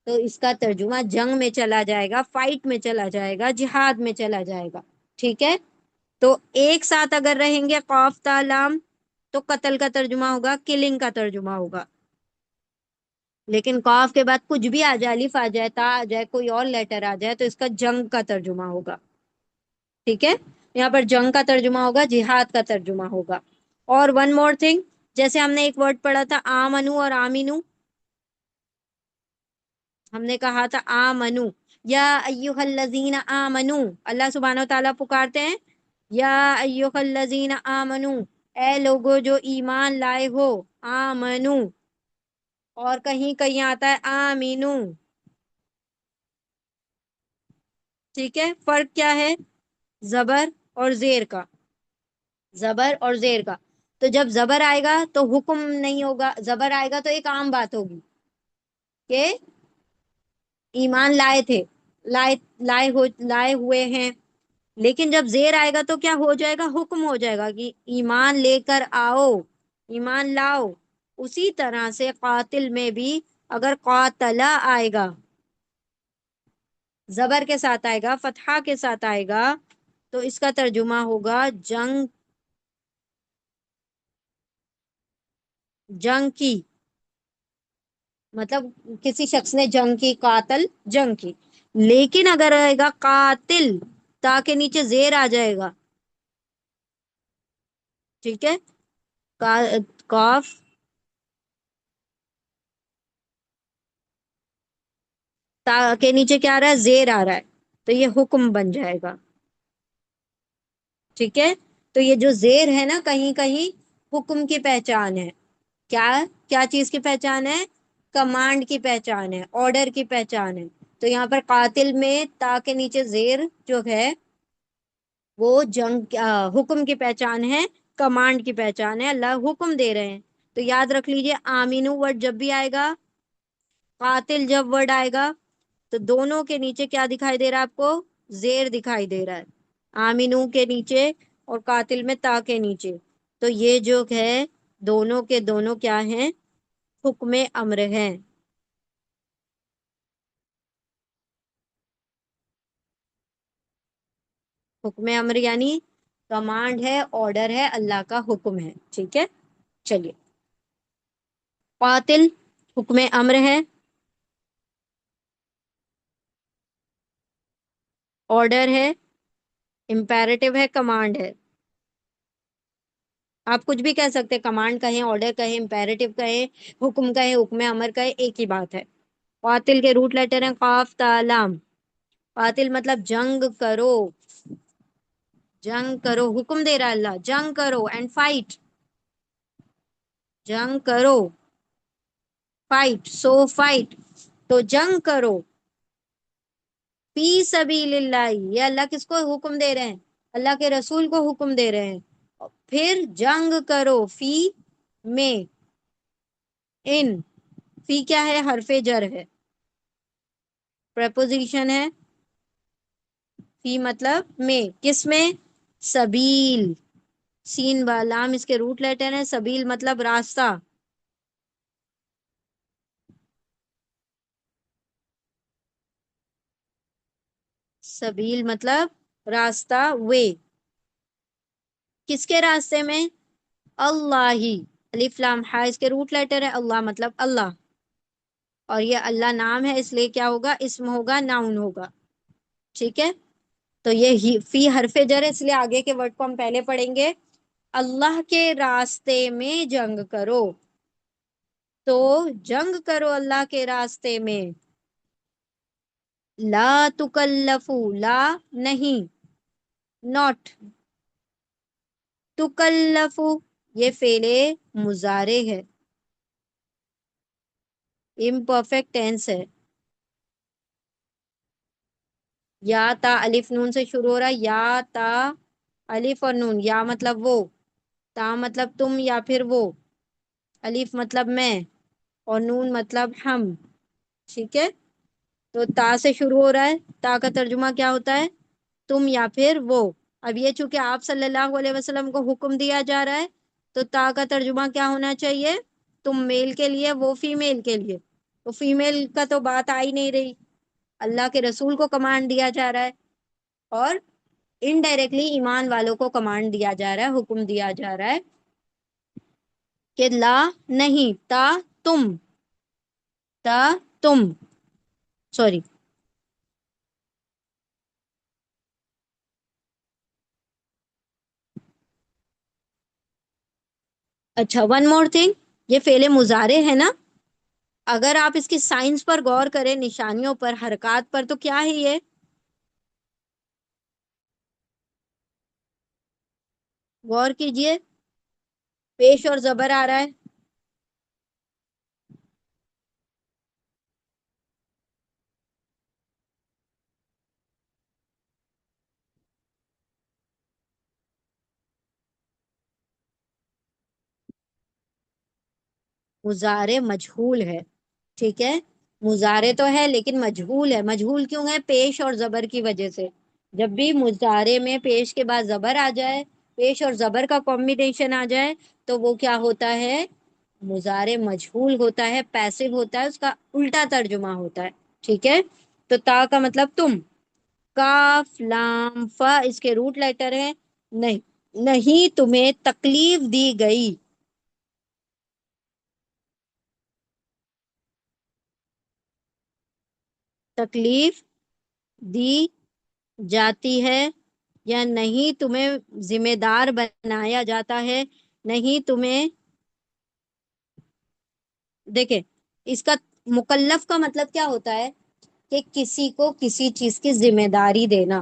تو اس کا ترجمہ جنگ میں چلا جائے گا، فائٹ میں چلا جائے گا، جہاد میں چلا جائے گا. ٹھیک ہے، تو ایک ساتھ اگر رہیں گے قاف تا لام، تو قتل کا ترجمہ ہوگا، کلنگ کا ترجمہ ہوگا. لیکن قاف کے بعد کچھ بھی آ جائے، الف آ جائے، تا آ جائے، کوئی اور لیٹر آ جائے، تو اس کا جنگ کا ترجمہ ہوگا. ٹھیک ہے، یہاں پر جنگ کا ترجمہ ہوگا، جہاد کا ترجمہ ہوگا. اور ون مور تھنگ، جیسے ہم نے ایک ورڈ پڑھا تھا آمنو اور آمینو، ہم نے کہا تھا آمنو، یا ایھا الذین آمنو، اللہ سبحانہ و تعالیٰ پکارتے ہیں یا ایھا الذین آمنو، اے لوگو جو ایمان لائے ہو، آمنو. اور کہیں کہیں آتا ہے آمینو. ٹھیک ہے، فرق کیا ہے زبر اور زیر کا؟ زبر اور زیر کا، تو جب زبر آئے گا تو حکم نہیں ہوگا، زبر آئے گا تو ایک عام بات ہوگی کہ ایمان لائے تھے، لائے لائے ہوئے ہیں، لیکن جب زیر آئے گا تو کیا ہو جائے گا؟ حکم ہو جائے گا کہ ایمان لے کر آؤ، ایمان لاؤ۔ اسی طرح سے قاتل میں بھی اگر قاتلہ آئے گا، زبر کے ساتھ آئے گا، فتحہ کے ساتھ آئے گا، تو اس کا ترجمہ ہوگا جنگ، جنگ کی، مطلب کسی شخص نے جنگ کی، قاتل جنگ کی۔ لیکن اگر آئے گا قاتل، تا کے نیچے زیر آ جائے گا، ٹھیک ہے، قاف تا کے نیچے کیا آ رہا ہے؟ زیر آ رہا ہے، تو یہ حکم بن جائے گا، ٹھیک ہے۔ تو یہ جو زیر ہے نا، کہیں کہیں حکم کی پہچان ہے۔ کیا کیا چیز کی پہچان ہے؟ کمانڈ کی پہچان ہے، آرڈر کی پہچان ہے۔ تو یہاں پر قاتل میں تا کے نیچے زیر جو ہے وہ جنگ حکم کی پہچان ہے، کمانڈ کی پہچان ہے، اللہ حکم دے رہے ہیں۔ تو یاد رکھ لیجئے، آمینو ورڈ جب بھی آئے گا، قاتل جب ورڈ آئے گا، تو دونوں کے نیچے کیا دکھائی دے رہا ہے آپ کو؟ زیر دکھائی دے رہا ہے، آمینو کے نیچے اور قاتل میں تا کے نیچے۔ تو یہ جو ہے دونوں کے دونوں کیا ہیں؟ حکم امر ہیں۔ حکم امر یعنی کمانڈ ہے، آرڈر ہے، اللہ کا حکم ہے، ٹھیک ہے۔ چلیے، قاتل حکم امر ہے، آرڈر ہے، امپیریٹو ہے، کمانڈ ہے۔ آپ کچھ بھی کہہ سکتے، کمانڈ کہیں، آرڈر کہیں، امپیریٹو کہیں، حکم کہیں، حکم امر کہیں، ایک ہی بات ہے۔ قاتل کے روٹ لیٹر ہیں قاف تا لام۔ قاتل مطلب جنگ کرو، جنگ کرو، حکم دے رہا ہے اللہ، جنگ کرو اینڈ فائٹ، جنگ کرو، فائٹ، سو فائٹ، تو جنگ کرو فی سبیل اللہ۔ یہ اللہ کس کو حکم دے رہے ہیں؟ اللہ کے رسول کو حکم دے رہے ہیں۔ پھر جنگ کرو، فی میں، ان، فی کیا ہے؟ حرف جر ہے، پریپوزیشن ہے، فی مطلب میں، کس میں؟ سبیل، سین با لام اس کے روٹ لیٹر ہے، سبیل مطلب راستہ، سبیل مطلب راستہ، وے، کس کے راستے میں؟ اللہ ہی، الف لام ہا اس کے روٹ لیٹر ہے، اللہ مطلب اللہ، اور یہ اللہ نام ہے اس لیے کیا ہوگا؟ اسم ہوگا، ناؤن ہوگا، ٹھیک ہے۔ تو یہ فی حرف جر ہے، اس لیے آگے کے ورڈ کو ہم پہلے پڑھیں گے۔ اللہ کے راستے میں جنگ کرو، تو جنگ کرو اللہ کے راستے میں۔ لا تکلفو، لا نہیں، ناٹ، تکلفو یہ فعل مضارع ہے، امپرفیکٹ ٹینس ہے۔ یا تا الف نون سے شروع ہو رہا ہے، یا تا الف اور نون، یا مطلب وہ، تا مطلب تم یا پھر وہ، الف مطلب میں، اور نون مطلب ہم، ٹھیک ہے۔ تو تا سے شروع ہو رہا ہے، تا کا ترجمہ کیا ہوتا ہے؟ تم یا پھر وہ۔ اب یہ چونکہ آپ صلی اللہ علیہ وسلم کو حکم دیا جا رہا ہے، تو تا کا ترجمہ کیا ہونا چاہیے؟ تم میل کے لیے، وہ فیمیل کے لیے، تو فیمیل کا تو بات آ ہی نہیں رہی، اللہ کے رسول کو کمانڈ دیا جا رہا ہے، اور انڈائریکٹلی ایمان والوں کو کمانڈ دیا جا رہا ہے، حکم دیا جا رہا ہے کہ لا نہیں، تا تم، تا تم، سوری، اچھا ون مور تھنگ، یہ فعل مضارع ہے نا، اگر آپ اس کی سائنس پر غور کریں، نشانیوں پر، حرکات پر، تو کیا ہے یہ؟ غور کیجئے، پیش اور زبر آ رہا ہے، مضارع مجہول ہے، ٹھیک ہے، مضارع تو ہے لیکن مجہول ہے. مجہول کیوں ہے؟ پیش اور زبر کی وجہ سے. جب بھی مضارع میں پیش کے بعد زبر آ جائے، پیش اور زبر کا کمبینیشن آ جائے، تو وہ کیا ہوتا ہے؟ مضارع مجہول ہوتا ہے، پیسو ہوتا ہے، اس کا الٹا ترجمہ ہوتا ہے. ٹھیک ہے، تو تا کا مطلب تم، کاف لام فا اس کے روٹ لیٹر ہے. نہیں، نہیں تمہیں تکلیف دی گئی. تکلیف دی جاتی ہے، یا نہیں تمہیں ذمہ دار بنایا جاتا ہے. نہیں تمہیں، دیکھیں اس کا مکلف کا مطلب کیا ہوتا ہے؟ کہ کسی کو کسی چیز کی ذمہ داری دینا.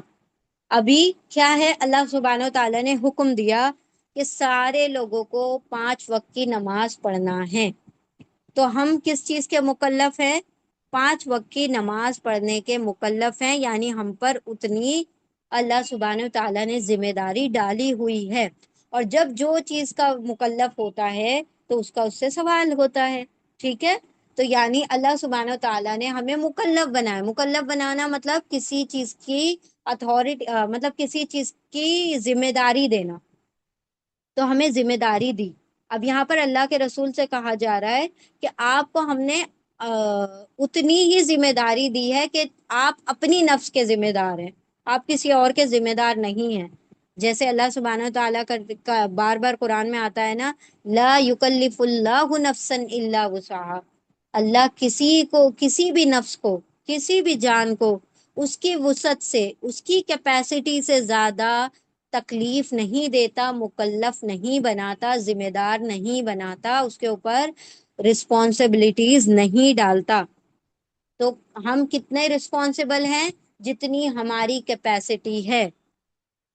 ابھی کیا ہے، اللہ سبحانہ و تعالیٰ نے حکم دیا کہ سارے لوگوں کو 5 وقت کی نماز پڑھنا ہے. تو ہم کس چیز کے مکلف ہیں؟ 5 وقت کی نماز پڑھنے کے مکلف ہیں، یعنی ہم پر اتنی اللہ سبحانہ و تعالیٰ نے ذمہ داری ڈالی ہوئی ہے. اور جب جو چیز کا مکلف ہوتا ہے تو اس کا اس سے سوال ہوتا ہے. ٹھیک ہے، تو یعنی اللہ سبحانہ و تعالیٰ نے ہمیں مکلف بنایا. مکلف بنانا مطلب کسی چیز کی اتھارٹی، مطلب کسی چیز کی ذمہ داری دینا. تو ہمیں ذمہ داری دی. اب یہاں پر اللہ کے رسول سے کہا جا رہا ہے کہ آپ کو ہم نے اتنی ہی ذمہ داری دی ہے کہ آپ اپنی نفس کے ذمہ دار ہیں، آپ کسی اور کے ذمہ دار نہیں ہیں. جیسے اللہ سبحانہ و تعالیٰ کا بار بار قرآن میں آتا ہے نا، لا یکلف اللہ نفسا الا وسعها. اللہ کسی کو، کسی بھی نفس کو، کسی بھی جان کو اس کی وسعت سے، اس کی کیپیسٹی سے زیادہ تکلیف نہیں دیتا، مکلف نہیں بناتا، ذمہ دار نہیں بناتا، اس کے اوپر رسپانسبلٹیز نہیں ڈالتا. تو ہم کتنے رسپانسبل ہیں؟ جتنی ہماری کیپیسٹی ہے.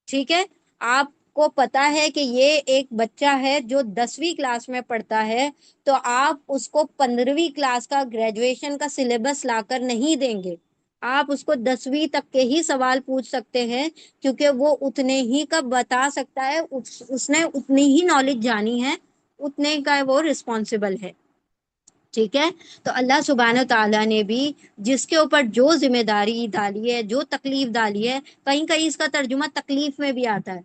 ٹھیک ہے، آپ کو پتا ہے کہ یہ ایک بچہ ہے جو 10ویں کلاس میں پڑھتا ہے، تو آپ اس کو 15ویں کلاس کا گریجویشن کا سلیبس لا کر نہیں دیں گے. آپ اس کو 10ویں تک کے ہی سوال پوچھ سکتے ہیں، کیونکہ وہ اتنے ہی کا بتا سکتا ہے، اس نے اتنی ہی نالج جانی ہے، اتنے کا وہ رسپانسبل ہے. ٹھیک ہے، تو اللہ سبحانہ و تعالیٰ نے بھی جس کے اوپر جو ذمہ داری ڈالی ہے، جو تکلیف ڈالی ہے، کہیں کہیں اس کا ترجمہ تکلیف میں بھی آتا ہے.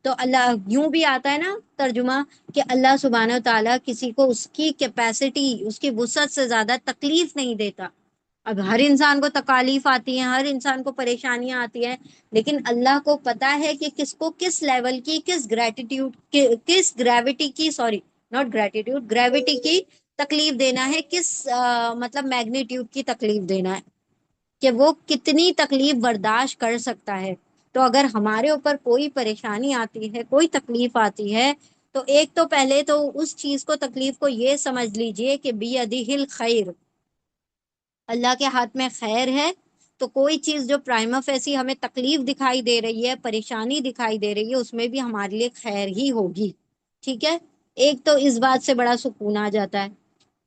تو اللہ یوں بھی آتا ہے نا ترجمہ، کہ اللہ سبحانہ و تعالیٰ کسی کو اس کی کیپیسٹی، اس کی وسعت سے زیادہ تکلیف نہیں دیتا. اب ہر انسان کو تکالیف آتی ہیں، ہر انسان کو پریشانیاں آتی ہیں، لیکن اللہ کو پتا ہے کہ کس کو کس لیول کی، کس گریٹیٹیوڈ، کس گریوٹی کی، سوری ناٹ گریٹیٹیوڈ، گریوٹی کی تکلیف دینا ہے، کس مطلب میگنیٹیوڈ کی تکلیف دینا ہے، کہ وہ کتنی تکلیف برداشت کر سکتا ہے. تو اگر ہمارے اوپر کوئی پریشانی آتی ہے، کوئی تکلیف آتی ہے، تو ایک تو پہلے تو اس چیز کو، تکلیف کو یہ سمجھ لیجئے کہ بیدہ الخیر، اللہ کے ہاتھ میں خیر ہے. تو کوئی چیز جو پرائما فیسی ہمیں تکلیف دکھائی دے رہی ہے، پریشانی دکھائی دے رہی ہے، اس میں بھی ہمارے لیے خیر ہی ہوگی. ٹھیک ہے، ایک تو اس بات سے بڑا سکون آ جاتا ہے.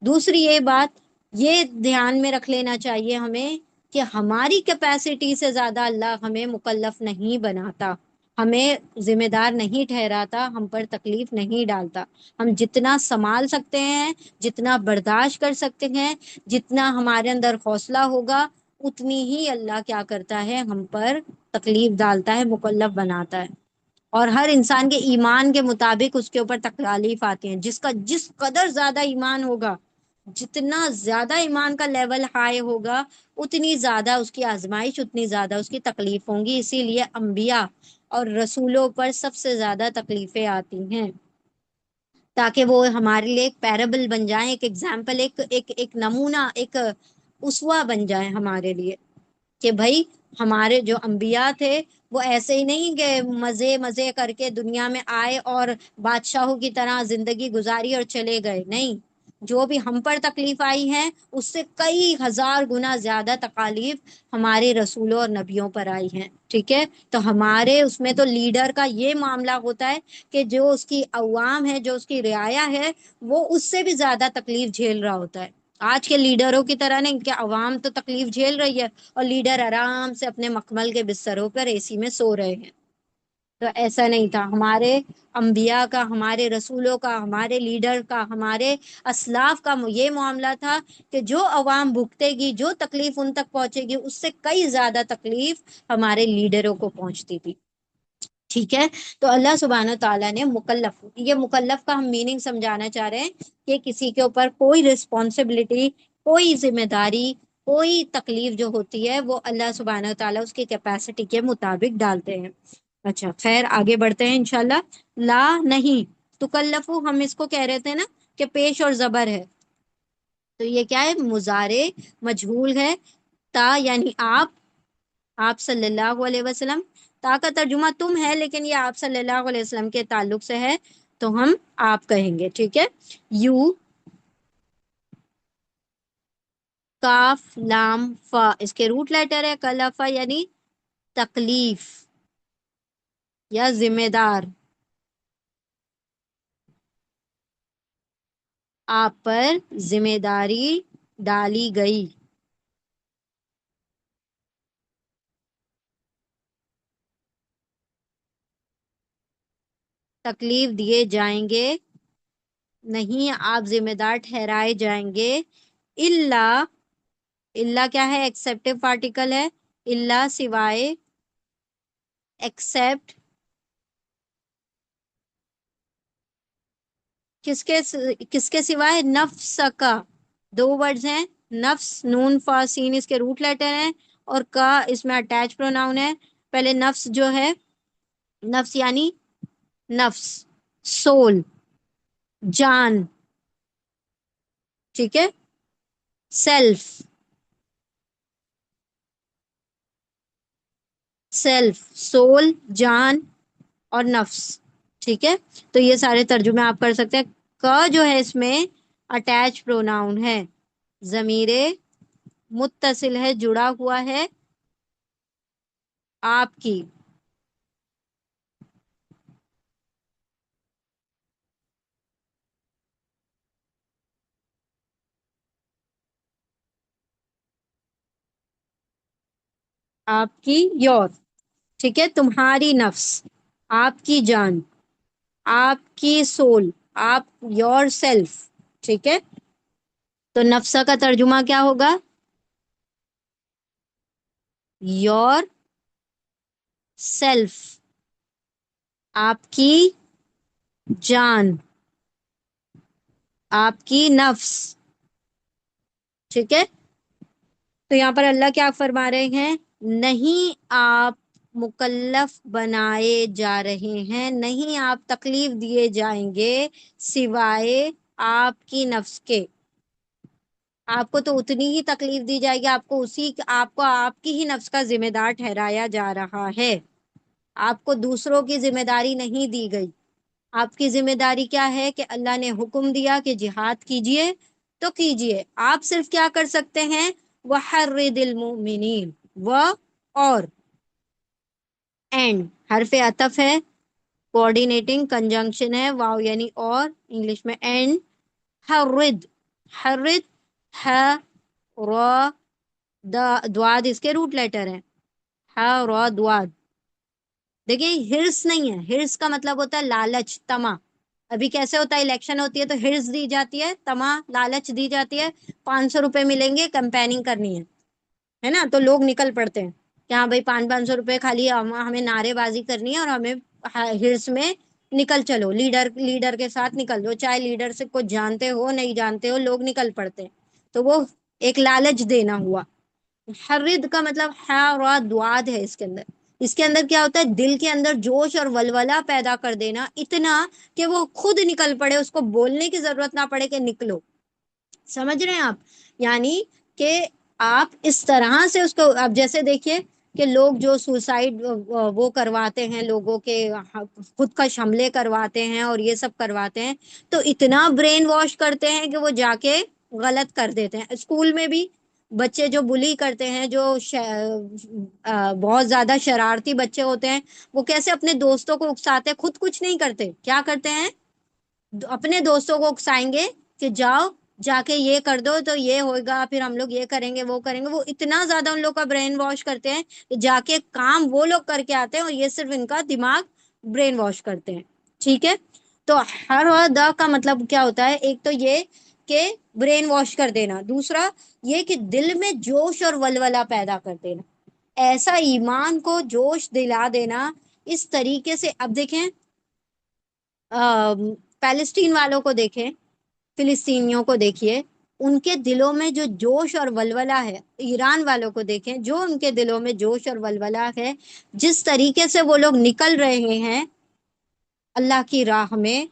دوسری یہ بات یہ دھیان میں رکھ لینا چاہیے ہمیں کہ ہماری کیپیسٹی سے زیادہ اللہ ہمیں مکلف نہیں بناتا، ہمیں ذمہ دار نہیں ٹھہراتا، ہم پر تکلیف نہیں ڈالتا. ہم جتنا سنبھال سکتے ہیں، جتنا برداشت کر سکتے ہیں، جتنا ہمارے اندر حوصلہ ہوگا، اتنی ہی اللہ کیا کرتا ہے، ہم پر تکلیف ڈالتا ہے، مکلف بناتا ہے. اور ہر انسان کے ایمان کے مطابق اس کے اوپر تکالیف آتی ہیں. جس کا جس قدر زیادہ ایمان ہوگا، جتنا زیادہ ایمان کا لیول ہائی ہوگا، اتنی زیادہ اس کی آزمائش، اتنی زیادہ اس کی تکلیف ہوں گی. اسی لیے انبیاء اور رسولوں پر سب سے زیادہ تکلیفیں آتی ہیں، تاکہ وہ ہمارے لیے ایک پیرابل بن جائیں، ایک ایگزامپل، ایک نمونہ، ایک اسوہ بن جائیں ہمارے لیے. کہ بھائی ہمارے جو انبیاء تھے وہ ایسے ہی نہیں کہ مزے مزے کر کے دنیا میں آئے اور بادشاہوں کی طرح زندگی گزاری اور چلے گئے. نہیں، جو بھی ہم پر تکلیف آئی ہے، اس سے کئی ہزار گنا زیادہ تکالیف ہمارے رسولوں اور نبیوں پر آئی ہیں. ٹھیک ہے، تو ہمارے اس میں تو لیڈر کا یہ معاملہ ہوتا ہے کہ جو اس کی عوام ہے، جو اس کی رعایا ہے، وہ اس سے بھی زیادہ تکلیف جھیل رہا ہوتا ہے. آج کے لیڈروں کی طرح نہیں کہ عوام تو تکلیف جھیل رہی ہے اور لیڈر آرام سے اپنے مخمل کے بستروں پر اے سی میں سو رہے ہیں. تو ایسا نہیں تھا. ہمارے انبیاء کا، ہمارے رسولوں کا، ہمارے لیڈر کا، ہمارے اسلاف کا یہ معاملہ تھا کہ جو عوام بھگتے گی، جو تکلیف ان تک پہنچے گی، اس سے کئی زیادہ تکلیف ہمارے لیڈروں کو پہنچتی تھی. ٹھیک ہے. تو اللہ سبحانہ تعالیٰ نے مکلف، یہ مکلف کا ہم میننگ سمجھانا چاہ رہے ہیں کہ کسی کے اوپر کوئی رسپانسبلٹی، کوئی ذمہ داری، کوئی تکلیف جو ہوتی ہے وہ اللہ سبحانہ تعالیٰ اس کی کیپیسٹی کے مطابق ڈالتے ہیں. اچھا خیر، آگے بڑھتے ہیں انشاءاللہ. لا نہیں، تکلفو ہم اس کو کہہ رہے تھے نا کہ پیش اور زبر ہے، تو یہ کیا ہے؟ مضارع مجہول ہے. تا یعنی آپ صلی اللہ علیہ وسلم. تا کا ترجمہ تم ہے، لیکن یہ آپ صلی اللہ علیہ وسلم کے تعلق سے ہے تو ہم آپ کہیں گے. ٹھیک ہے. یو، کاف لام فا اس کے روٹ لیٹر ہے. کلفا یعنی تکلیف یا ذمہ دار. آپ پر ذمہ داری ڈالی گئی. تکلیف دیے جائیں گے، نہیں آپ ذمہ دار ٹھہرائے جائیں گے. اللہ، اللہ کیا ہے؟ ایکسیپٹو پارٹیکل ہے. اللہ سوائے، ایکسیپٹ کس کے سوائے؟ نفس کا. دو ورڈز ہیں، نفس، نون فا سین اس کے روٹ لیٹر ہیں، اور کا اس میں اٹیچ پروناؤن ہے. پہلے نفس جو ہے، نفس یعنی نفس، سول، جان. ٹھیک ہے. سیلف، سیلف، سول، جان اور نفس. ٹھیک ہے. تو یہ سارے ترجمے آپ کر سکتے ہیں. کا جو ہے اس میں اٹیچ پروناؤن ہے، ضمیر متصل ہے، جڑا ہوا ہے آپ کی. آپ کی، یور. ٹھیک ہے. تمہاری نفس، آپ کی جان، آپ کی سول، آپ، یور سیلف. ٹھیک ہے. تو نفسہ کا ترجمہ کیا ہوگا؟ یور سیلف، آپ کی جان، آپ کی نفس. ٹھیک ہے. تو یہاں پر اللہ کیا فرما رہے ہیں؟ نہیں آپ مکلف بنائے جا رہے ہیں، نہیں آپ تکلیف دیے جائیں گے سوائے آپ کی نفس کے. آپ کو تو اتنی ہی تکلیف دی جائے گی، آپ کو آپ کی ہی نفس کا ذمہ دار ٹھہرایا جا رہا ہے. آپ کو دوسروں کی ذمہ داری نہیں دی گئی. آپ کی ذمہ داری کیا ہے کہ اللہ نے حکم دیا کہ جہاد کیجئے تو کیجئے. آپ صرف کیا کر سکتے ہیں؟ وَحَرِّدِ الْمُؤْمِنِينَ، اور اینڈ حرف عطف ہے، کوآرڈینیٹنگ کنجنکشن ہے، واو یعنی اور، انگلش میں اینڈ. حرد، حرد، ہ را، دواد اس کے روٹ لیٹر ہے، ہ را دواد. دیکھیں ہرس نہیں ہے، ہرس کا مطلب ہوتا ہے لالچ، تما. ابھی کیسے ہوتا ہے؟ الیکشن ہوتی ہے تو ہرس دی جاتی ہے، تما، لالچ دی جاتی ہے. 500 روپے ملیں گے، کمپیننگ کرنی ہے نا، تو لوگ نکل پڑتے ہیں کہ ہاں بھائی 500 روپے خالی ہمیں نعرے بازی کرنی ہے اور ہمیں ہرس میں نکل چلو، لیڈر کے ساتھ نکل دو، چاہے لیڈر سے کچھ جانتے ہو نہیں جانتے ہو، لوگ نکل پڑتے ہیں. تو وہ ایک لالچ دینا ہوا. حرد کا مطلب ہے اور دواد ہے. اس کے اندر کیا ہوتا ہے؟ دل کے اندر جوش اور ولولہ پیدا کر دینا، اتنا کہ وہ خود نکل پڑے، اس کو بولنے کی ضرورت نہ پڑے کہ نکلو. سمجھ رہے ہیں آپ؟ یعنی کہ آپ اس طرح سے اس کو، اب جیسے دیکھیے کہ لوگ جو سوسائڈ وہ کرواتے ہیں، لوگوں کے خودکش حملے کرواتے ہیں اور یہ سب کرواتے ہیں، تو اتنا برین واش کرتے ہیں کہ وہ جا کے غلط کر دیتے ہیں. اسکول میں بھی بچے جو بلی کرتے ہیں، جو بہت زیادہ شرارتی بچے ہوتے ہیں، وہ کیسے اپنے دوستوں کو اکساتے ہیں، خود کچھ نہیں کرتے، کیا کرتے ہیں؟ اپنے دوستوں کو اکسائیں گے کہ جاؤ جا کے یہ کر دو تو یہ ہوگا، پھر ہم لوگ یہ کریں گے وہ کریں گے. وہ اتنا زیادہ ان لوگ کا برین واش کرتے ہیں کہ جا کے کام وہ لوگ کر کے آتے ہیں، اور یہ صرف ان کا دماغ برین واش کرتے ہیں. ٹھیک ہے. تو حردا کا مطلب کیا ہوتا ہے؟ ایک تو یہ کہ برین واش کر دینا، دوسرا یہ کہ دل میں جوش اور ولولہ پیدا کر دینا، ایسا ایمان کو جوش دلا دینا اس طریقے سے. اب دیکھیں پیلسٹین والوں کو دیکھیں، فلسطینیوں کو دیکھیے، ان کے دلوں میں جو جوش اور ولولہ ہے. ایران والوں کو دیکھیں، جو ان کے دلوں میں جوش اور ولولہ ہے، جس طریقے سے وہ لوگ نکل رہے ہیں اللہ کی راہ میں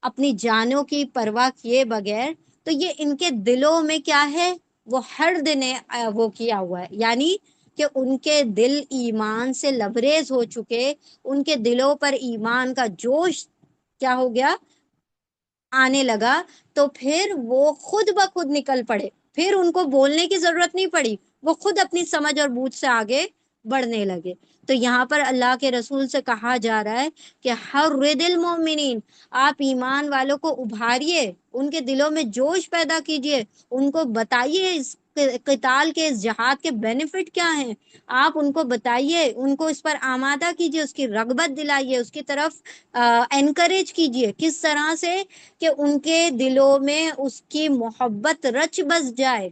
اپنی جانوں کی پرواہ کیے بغیر، تو یہ ان کے دلوں میں کیا ہے؟ وہ ہر دن وہ کیا ہوا ہے، یعنی کہ ان کے دل ایمان سے لبریز ہو چکے، ان کے دلوں پر ایمان کا جوش کیا ہو گیا؟ آنے لگا. تو پھر وہ خود بخود نکل پڑے، پھر ان کو بولنے کی ضرورت نہیں پڑی، وہ خود اپنی سمجھ اور بوجھ سے آگے بڑھنے لگے. تو یہاں پر اللہ کے رسول سے کہا جا رہا ہے کہ حرد المؤمنین، آپ ایمان والوں کو ابھاریے، ان کے دلوں میں جوش پیدا کیجئے، ان کو بتائیے اس قتال کے، اس جہاد کے بینیفٹ کیا ہیں، آپ ان کو بتائیے، ان کو اس پر آمادہ کیجئے، اس کی رغبت دلائیے، اس کی طرف انکریج کیجئے. کس طرح سے؟ کہ ان کے دلوں میں اس کی محبت رچ بس جائے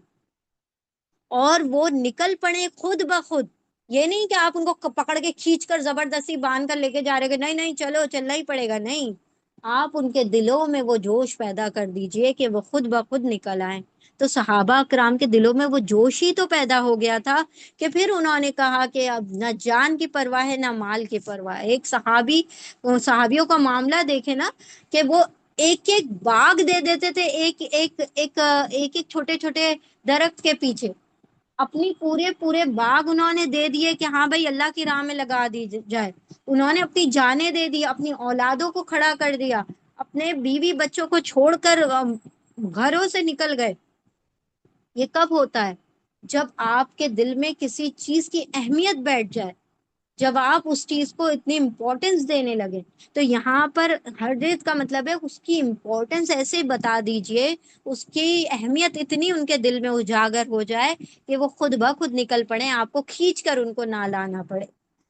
اور وہ نکل پڑے خود بخود. یہ نہیں کہ آپ ان کو پکڑ کے کھینچ کر زبردستی باندھ کر لے کے جا رہے کہ نہیں نہیں چلو چلنا ہی پڑے گا. نہیں، آپ ان کے دلوں میں وہ جوش پیدا کر دیجئے کہ وہ خود بخود نکل آئیں. تو صحابہ کرام کے دلوں میں وہ جوش ہی تو پیدا ہو گیا تھا کہ پھر انہوں نے کہا کہ اب نہ جان کی پرواہ ہے نہ مال کی پرواہ ہے. ایک صحابیوں کا معاملہ دیکھے نا، کہ وہ ایک ایک باغ دے دیتے تھے، ایک ایک ایک ایک ایک چھوٹے چھوٹے درخت کے پیچھے اپنی پورے پورے باغ انہوں نے دے دیے کہ ہاں بھائی اللہ کی راہ میں لگا دی جائے. انہوں نے اپنی جانیں دے دی، اپنی اولادوں کو کھڑا کر دیا، اپنے بیوی بچوں کو چھوڑ کر گھروں سے نکل گئے. یہ کب ہوتا ہے؟ جب آپ کے دل میں کسی چیز کی اہمیت بیٹھ جائے، جب آپ اس چیز کو اتنی امپورٹنس دینے لگے. تو یہاں پر حرت کا مطلب ہے اس کی امپورٹنس ایسے بتا دیجئے، اس کی اہمیت اتنی ان کے دل میں اجاگر ہو جائے کہ وہ خود بخود نکل پڑے، آپ کو کھینچ کر ان کو نہ لانا پڑے.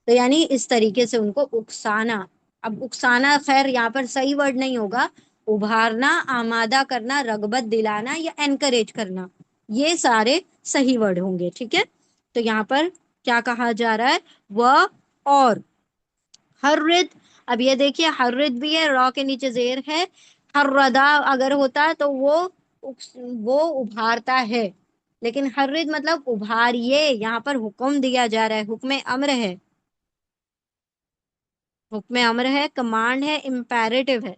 تو یعنی اس طریقے سے ان کو اکسانا. اب اکسانا خیر یہاں پر صحیح ورڈ نہیں ہوگا، ابھارنا، آمادہ کرنا، رغبت دلانا یا انکریج کرنا، یہ سارے صحیح ورڈ ہوں گے. ٹھیک ہے. تو یہاں پر کیا کہا جا رہا ہے؟ وہ اور حرد. اب یہ دیکھیے حرد بھی ہے، را کے نیچے زیر ہے. حردا اگر ہوتا تو وہ ابھارتا ہے، لیکن حرد مطلب ابھاریے. یہاں پر حکم دیا جا رہا ہے، حکم امر ہے، حکم امر ہے، کمانڈ ہے، امپیریٹو ہے.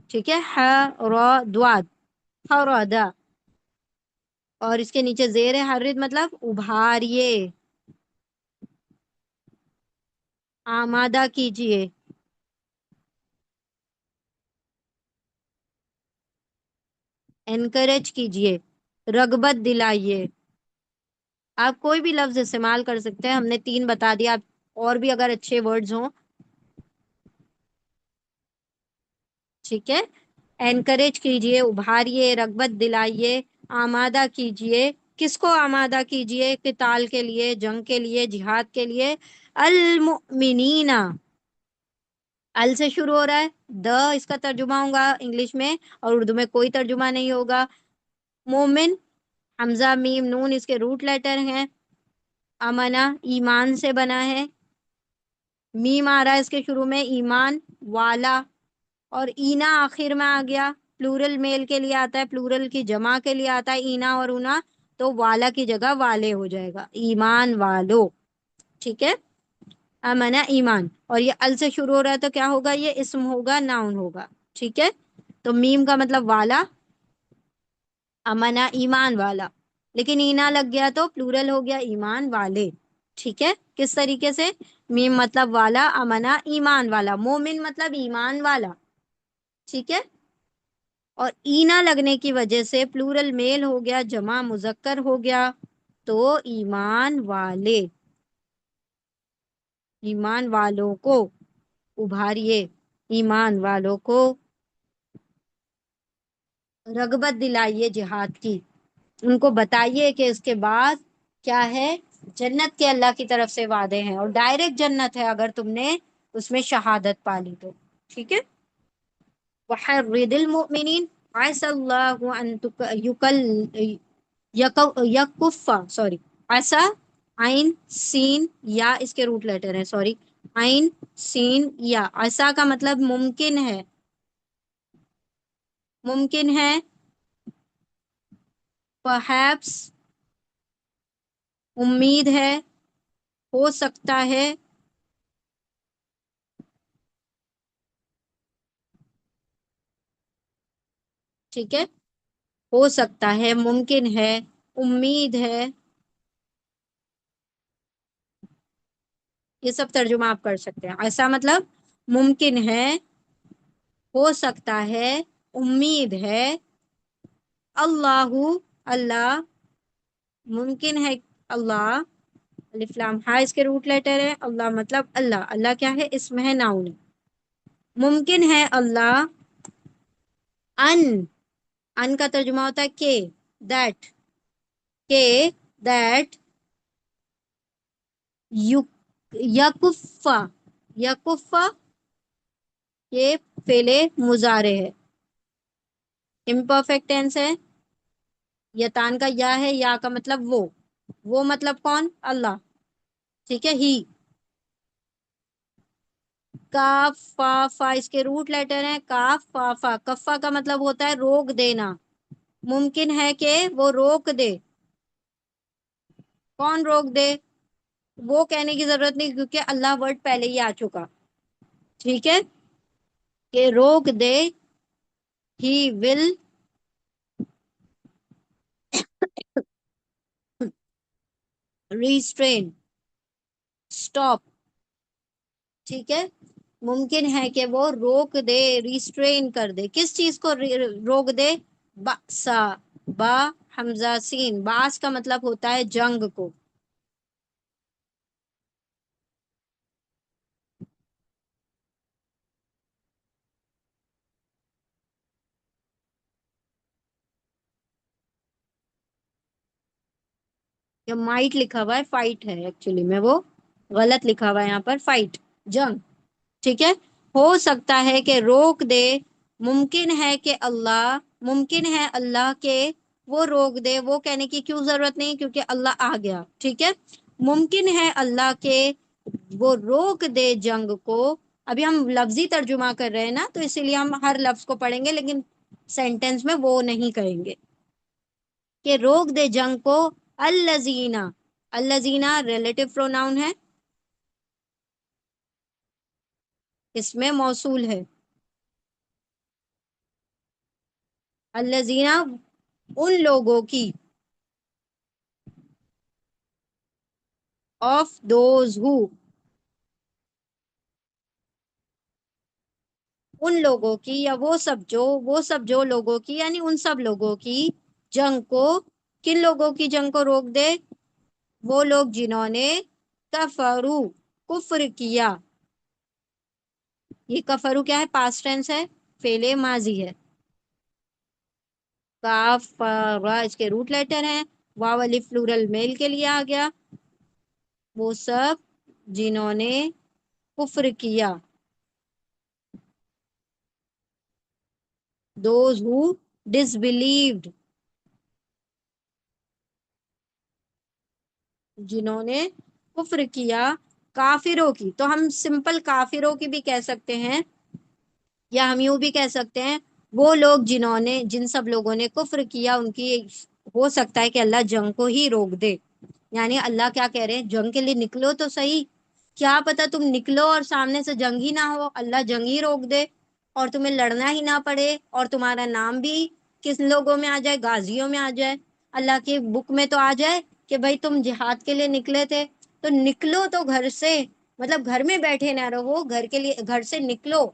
ٹھیک ہے. حردا، حردا، اور اس کے نیچے زیر ہے. حرد مطلب ابھاریے، آمادہ کیجئے، انکریج کیجئے، رغبت دلائیے. آپ کوئی بھی لفظ استعمال کر سکتے ہیں، ہم نے 3 بتا دیا. آپ اور بھی اگر اچھے ورڈز ہوں. ٹھیک ہے. انکریج کیجئے، ابھاریے، رغبت دلائیے، آمادہ کیجئے. کس کو آمادہ کیجئے؟ قتال کے لیے، جنگ کے لیے، جہاد کے لیے. المؤمنین، ال سے شروع ہو رہا ہے، اس کا ترجمہ ہوگا انگلش میں، اور اردو میں کوئی ترجمہ نہیں ہوگا. مومن، حمزہ میم نون اس کے روٹ لیٹر ہیں. امنا ایمان سے بنا ہے. میم آ رہا ہے اس کے شروع میں، ایمان والا. اور اینا آخر میں آ گیا، پلورل میل کے لیے آتا ہے، پلورل کی جمع کے لیے آتا ہے اینا اور اونا، تو والا کی جگہ والے ہو جائے گا، ایمان والو. ٹھیک ہے. امنا ایمان، اور یہ ال سے شروع ہو رہا ہے تو کیا ہوگا؟ یہ اسم ہوگا، ناؤن ہوگا. ٹھیک ہے. تو میم کا مطلب والا، امنا ایمان والا، لیکن اینا لگ گیا تو پلورل ہو گیا ایمان والے. ٹھیک ہے. کس طریقے سے؟ میم مطلب والا، امنا ایمان والا، مومن مطلب ایمان والا. ٹھیک ہے. اور اینا لگنے کی وجہ سے پلورل میل ہو گیا، جمع مذکر ہو گیا، تو ایمان والے، ایمان والوں کو ابھاریے، ایمان والوں کو رغبت دلائیے جہاد کی. ان کو بتائیے کہ اس کے بعد کیا ہے، جنت کے اللہ کی طرف سے وعدے ہیں، اور ڈائریکٹ جنت ہے اگر تم نے اس میں شہادت پا لی تو، ٹھیک ہے. وحرد المؤمنین عسى الله ان یکفا، سوری، عسى، عین سین یا اس کے روٹ لیٹر ہے، سوری، عین سین یا. عسى کا مطلب ممکن ہے، ممکن ہے، perhaps امید ہے، ہو سکتا ہے، ٹھیک ہے، ہو سکتا ہے، ممکن ہے، امید ہے، یہ سب ترجمہ آپ کر سکتے ہیں. ایسا مطلب ممکن ہے، ہو سکتا ہے، امید ہے، اللہ، اللہ، ممکن ہے، اللہ، الف لام ہاں اس کے روٹ لیٹر ہے. اللہ مطلب اللہ، اللہ کیا ہے؟ اسم ہے، ناؤن ہے. ممکن ہے اللہ، ان کا ترجمہ ہوتا ہے کہ، دیٹ، کہ دیٹ یکفا، یکفا یہ فعل مضارع ہے، امپرفیکٹ ٹینس ہے. یتان کا یا ہے، یا کا مطلب وہ مطلب کون؟ اللہ، ٹھیک ہے. ہی، کاف فا، فا اس کے روٹ لیٹر ہیں، کاف فا فا. کفا کا مطلب ہوتا ہے روک دینا، ممکن ہے کہ وہ روک دے. کون روک دے؟ وہ کہنے کی ضرورت نہیں کیونکہ اللہ ورڈ پہلے ہی آ چکا، ٹھیک ہے، کہ روک دے. ہی ول ریسٹرین، اسٹاپ، ٹھیک ہے. ممکن ہے کہ وہ روک دے، ریسٹرین کر دے. کس چیز کو روک دے؟ باسا، با حمزہ سین، باس کا مطلب ہوتا ہے جنگ کو. یا مائٹ لکھا ہوا ہے، فائٹ ہے ایکچولی میں، وہ غلط لکھا ہوا ہے یہاں پر، فائٹ، جنگ، ٹھیک ہے. ہو سکتا ہے کہ روک دے، ممکن ہے کہ اللہ، ممکن ہے اللہ کے وہ روک دے. وہ کہنے کی کیوں ضرورت نہیں کیونکہ اللہ آ گیا، ٹھیک ہے. ممکن ہے اللہ کے وہ روک دے جنگ کو. ابھی ہم لفظی ترجمہ کر رہے ہیں نا، تو اسی لیے ہم ہر لفظ کو پڑھیں گے لیکن سینٹینس میں وہ نہیں کہیں گے، کہ روک دے جنگ کو. الذین، الذین ریلیٹو پروناؤن ہے، اس میں موصول ہے. الذین ان لوگوں کی، آف دوز ہو ان لوگوں کی، یا وہ سب جو لوگوں کی، یعنی ان سب لوگوں کی جنگ کو. کن لوگوں کی جنگ کو روک دے؟ وہ لوگ جنہوں نے کفرو، کفر کیا. یہ کفرو کیا ہے؟ پاسٹ ٹینس ہے، فعل ماضی ہے. کاف را اس کے روٹ لیٹر ہیں. واو الف پلورل میل کے لیے آ گیا. وہ سب جنہوں نے کفر کیا، those who disbelieved، جنہوں نے کفر کیا. کافروں کی تو ہم سمپل کافروں کی بھی کہہ سکتے ہیں، یا ہم یوں بھی کہہ سکتے ہیں وہ لوگ جنہوں نے، جن سب لوگوں نے کفر کیا، ان کی ہو سکتا ہے کہ اللہ جنگ کو ہی روک دے. یعنی اللہ کیا کہہ رہے ہیں؟ جنگ کے لیے نکلو تو صحیح، کیا پتا تم نکلو اور سامنے سے جنگ ہی نہ ہو، اللہ جنگ ہی روک دے اور تمہیں لڑنا ہی نہ پڑے، اور تمہارا نام بھی کس لوگوں میں آ جائے؟ غازیوں میں آ جائے. اللہ کی بک میں تو آ جائے کہ بھائی تم جہاد کے لیے نکلے تھے، تو نکلو تو گھر سے، مطلب گھر میں بیٹھے نہ رہو، گھر کے لیے گھر سے نکلو.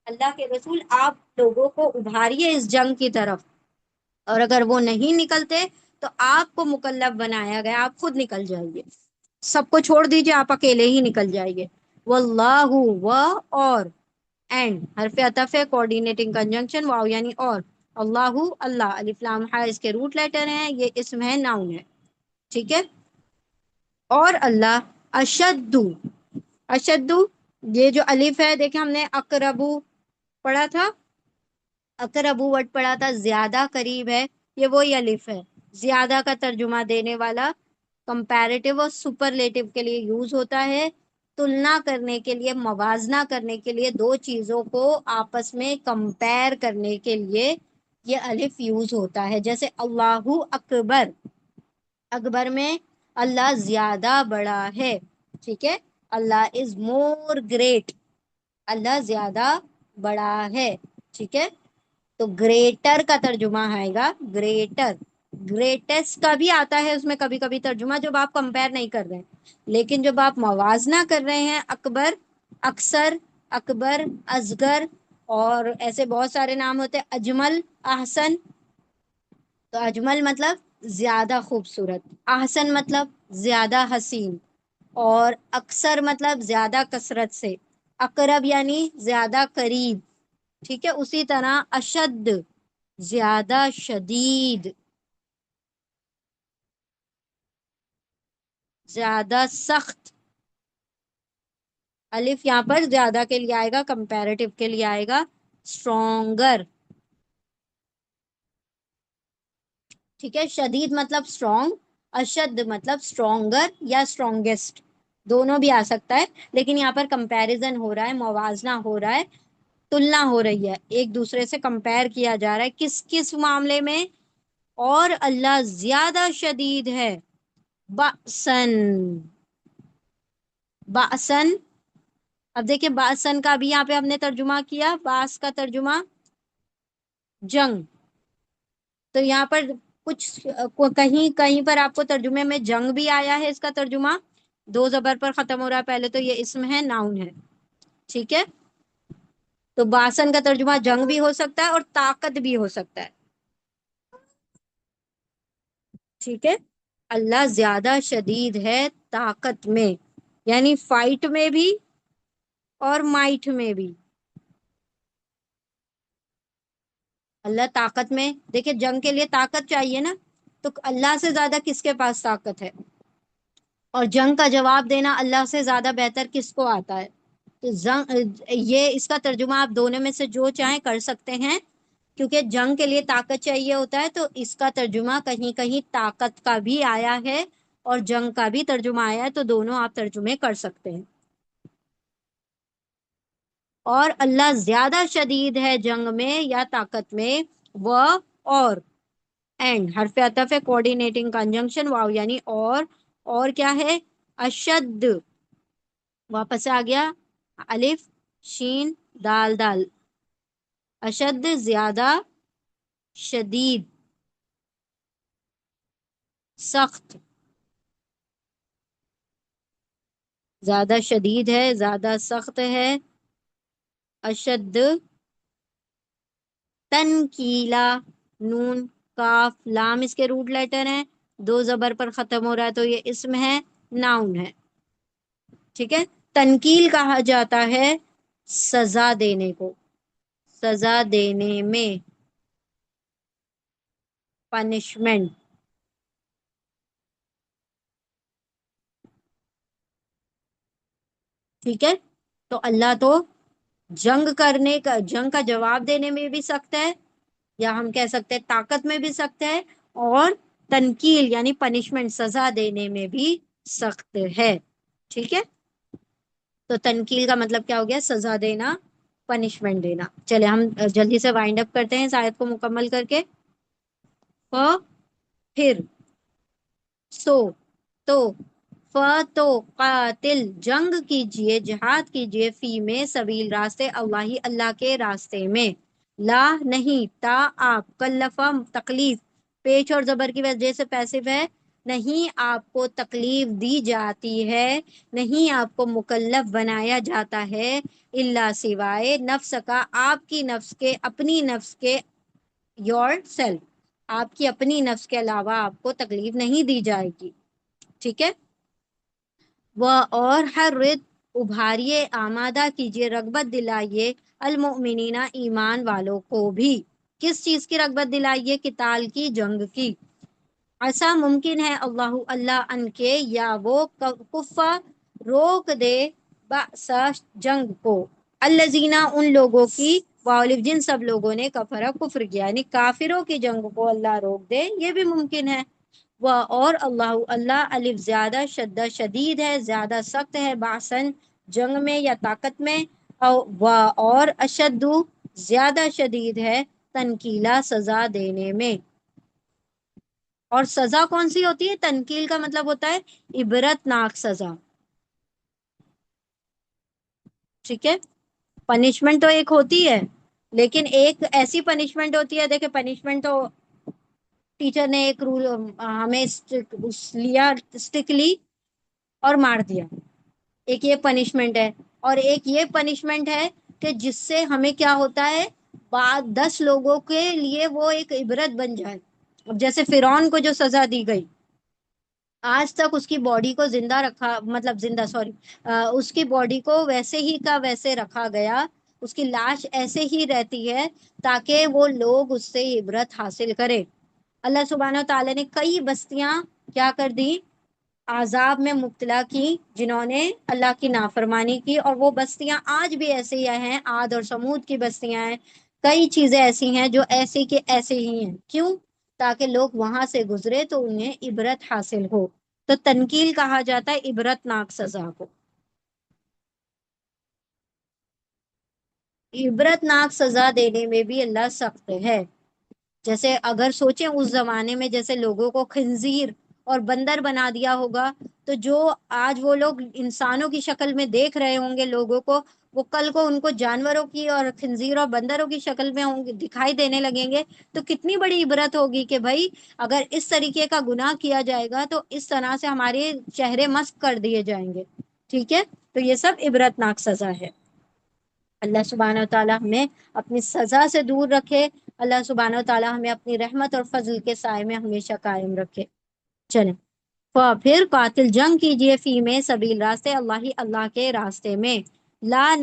اللہ کے رسول آپ لوگوں کو ابھاریے اس جنگ کی طرف، اور اگر وہ نہیں نکلتے تو آپ کو مکلف بنایا گیا، آپ خود نکل جائیے، سب کو چھوڑ دیجیے، آپ اکیلے ہی نکل جائیے. واللہ، و، اور، اینڈ حرف عطف ہے، کوآرڈینیٹنگ کنجنکشن، واو یعنی اور. اللہ، اللہ، الف لام ہا اس کے روٹ لیٹر ہیں، یہ اسم ہے، ناؤن ہے، ٹھیک ہے. اور اللہ اشدو، اشدو یہ جو الف ہے، دیکھیں ہم نے اقربو پڑھا تھا، اقربو ورڈ پڑھا تھا، زیادہ قریب ہے، یہ وہی الف ہے، زیادہ کا ترجمہ دینے والا، کمپیریٹیو اور سپرلیٹو کے لیے یوز ہوتا ہے، تلنا کرنے کے لیے، موازنہ کرنے کے لیے، دو چیزوں کو آپس میں کمپیر کرنے کے لیے یہ الف یوز ہوتا ہے. جیسے اللہ اکبر، اکبر میں اللہ زیادہ بڑا ہے، ٹھیک ہے، اللہ از مور گریٹ، اللہ زیادہ بڑا ہے، ٹھیک ہے. تو گریٹر کا ترجمہ آئے گا گریٹر، گریٹسٹ کا بھی آتا ہے اس میں کبھی کبھی ترجمہ جب آپ کمپیر نہیں کر رہے ہیں، لیکن جب آپ موازنہ کر رہے ہیں، اکبر، اکثر، اکبر، اصغر، اور ایسے بہت سارے نام ہوتے ہیں، اجمل، احسن. تو اجمل مطلب زیادہ خوبصورت، احسن مطلب زیادہ حسین، اور اکثر مطلب زیادہ کثرت سے، اقرب یعنی زیادہ قریب، ٹھیک ہے. اسی طرح اشد زیادہ شدید، زیادہ سخت، الف یہاں پر زیادہ کے لیے آئے گا، کمپیریٹیو کے لیے آئے گا اسٹرونگر، ٹھیک ہے. شدید مطلب اسٹرونگ، اشد مطلب اسٹرونگر یا اسٹرونگیسٹ، دونوں بھی آ سکتا ہے، لیکن یہاں پر کمپیریزن ہو رہا ہے، موازنہ ہو رہا ہے، تلنا ہو رہی ہے، ایک دوسرے سے کمپیر کیا جا رہا ہے، کس کس معاملے میں؟ اور اللہ زیادہ شدید ہے بأسن، بأسن. اب دیکھیں بأسن کا بھی یہاں پہ ہم نے ترجمہ کیا، باس کا ترجمہ جنگ، تو یہاں پر کچھ کہیں کہیں پر آپ کو ترجمے میں جنگ بھی آیا ہے، اس کا ترجمہ دو زبر پر ختم ہو رہا ہے، پہلے تو یہ اسم ہے، ناؤن ہے، ٹھیک ہے. تو باسن کا ترجمہ جنگ بھی ہو سکتا ہے اور طاقت بھی ہو سکتا ہے، ٹھیک ہے. اللہ زیادہ شدید ہے طاقت میں، یعنی فائٹ میں بھی اور مائٹ میں بھی. اللہ طاقت میں، دیکھیں جنگ کے لیے طاقت چاہیے نا، تو اللہ سے زیادہ کس کے پاس طاقت ہے؟ اور جنگ کا جواب دینا اللہ سے زیادہ بہتر کس کو آتا ہے؟ تو یہ اس کا ترجمہ آپ دونوں میں سے جو چاہیں کر سکتے ہیں، کیونکہ جنگ کے لیے طاقت چاہیے ہوتا ہے، تو اس کا ترجمہ کہیں کہیں طاقت کا بھی آیا ہے اور جنگ کا بھی ترجمہ آیا ہے، تو دونوں آپ ترجمے کر سکتے ہیں. اور اللہ زیادہ شدید ہے جنگ میں یا طاقت میں، وہ، اور، اینڈ حرف عطف ہے، کوآرڈینیٹنگ کنجنکشن، واو یعنی اور کیا ہے؟ اشد، واپس سے آ گیا الف شین دال دال، اشد زیادہ، شدید سخت، زیادہ شدید ہے، زیادہ سخت ہے، اشد تنکیلا، نون کاف لام اس کے روٹ لیٹر ہیں، دو زبر پر ختم ہو رہا ہے، تو یہ اسم ہے، ناؤن ہے، ٹھیک ہے. تنکیل کہا جاتا ہے سزا دینے کو، سزا دینے میں، پنشمنٹ، ٹھیک ہے. تو اللہ تو جنگ کرنے کا، جنگ کا جواب دینے میں بھی سخت ہے، یا ہم کہہ سکتے ہیں طاقت میں بھی سخت ہے، اور تنکیل یعنی پنشمنٹ سزا دینے میں بھی سخت ہے، ٹھیک ہے. تو تنکیل کا مطلب کیا ہو گیا؟ سزا دینا، پنشمنٹ دینا. چلے ہم جلدی سے وائنڈ اپ کرتے ہیں اس آیت کو مکمل کر کے. پھر، سو، تو، تو قاتل جنگ کیجئے، جہاد کیجئے، فی میں سبیل راستے، اللہ اللہ کے راستے میں، لا نہیں، تا آپ، کلفہ تکلیف، پیش اور زبر کی وجہ سے پیسو ہے، نہیں آپ کو تکلیف دی جاتی ہے، نہیں آپ کو مکلف بنایا جاتا ہے، اللہ سوائے نفس کا، آپ کی نفس کے، اپنی نفس کے، یور سیلف، آپ کی اپنی نفس کے علاوہ آپ کو تکلیف نہیں دی جائے گی، ٹھیک ہے. وہ اور ہر رت ابھاریے، آمادہ کیجیے، رغبت دلائیے، المؤمنین ایمان والوں کو بھی، کس چیز کی رغبت دلائیے؟ قتال کی، جنگ کی. ایسا ممکن ہے اللہ اللہ ان کے یا وہ کفا روک دے بأسا جنگ کو، الذین ان لوگوں کی، والف جن سب لوگوں نے کفرا کفر کیا، یعنی کافروں کی جنگ کو اللہ روک دے، یہ بھی ممکن ہے۔ وہ اور اللہ اللہ الف زیادہ شدہ شدید ہے، زیادہ سخت ہے، باسن جنگ میں یا طاقت میں، اور اشدو زیادہ شدید ہے، تنکیلا سزا دینے میں۔ اور سزا کون سی ہوتی ہے؟ تنکیل کا مطلب ہوتا ہے عبرت ناک سزا، ٹھیک ہے؟ پنشمنٹ تو ایک ہوتی ہے، لیکن ایک ایسی پنشمنٹ ہوتی ہے، دیکھیں پنشمنٹ تو ٹیچر نے ایک رول ہمیں لیا، اسٹک لی اور مار دیا، ایک یہ پنشمنٹ ہے۔ اور ایک یہ پنشمنٹ ہے کہ جس سے ہمیں کیا ہوتا ہے، بعد 10 لوگوں کے لیے وہ ایک عبرت بن جائے۔ اب جیسے فرعون کو جو سزا دی گئی، آج تک اس کی باڈی کو زندہ رکھا، مطلب زندہ سوری، اس کی باڈی کو ویسے ہی کا ویسے رکھا گیا، اس کی لاش ایسے ہی رہتی ہے تاکہ وہ لوگ اس سے عبرت حاصل کرے۔ اللہ سبحانہ و تعالیٰ نے کئی بستیاں کیا کر دی، عذاب میں مبتلا کی، جنہوں نے اللہ کی نافرمانی کی، اور وہ بستیاں آج بھی ایسے ہی ہیں، عاد اور سمود کی بستیاں ہیں، کئی چیزیں ایسی ہیں جو ایسی کے ایسے ہی ہیں۔ کیوں؟ تاکہ لوگ وہاں سے گزرے تو انہیں عبرت حاصل ہو۔ تو تنکیل کہا جاتا ہے عبرت ناک سزا کو۔ عبرت ناک سزا دینے میں بھی اللہ سخت ہے۔ جیسے اگر سوچیں اس زمانے میں جیسے لوگوں کو خنزیر اور بندر بنا دیا ہوگا، تو جو آج وہ لوگ انسانوں کی شکل میں دیکھ رہے ہوں گے لوگوں کو، وہ کل کو ان کو جانوروں کی اور خنزیر اور بندروں کی شکل میں ہوں گے، دکھائی دینے لگیں گے۔ تو کتنی بڑی عبرت ہوگی کہ بھائی اگر اس طریقے کا گناہ کیا جائے گا تو اس طرح سے ہمارے چہرے مسخ کر دیے جائیں گے، ٹھیک ہے؟ تو یہ سب عبرت ناک سزا ہے۔ اللہ سبحانہ و تعالیٰ ہمیں اپنی سزا سے دور رکھے، اللہ سبحانہ و تعالیٰ ہمیں اپنی رحمت اور فضل کے سائے میں ہمیشہ قائم رکھے۔ چلیں، پھر قاتل جنگ کیجئے فی میں سبیل راستے اللہ ہی اللہ کے راستے میں، لا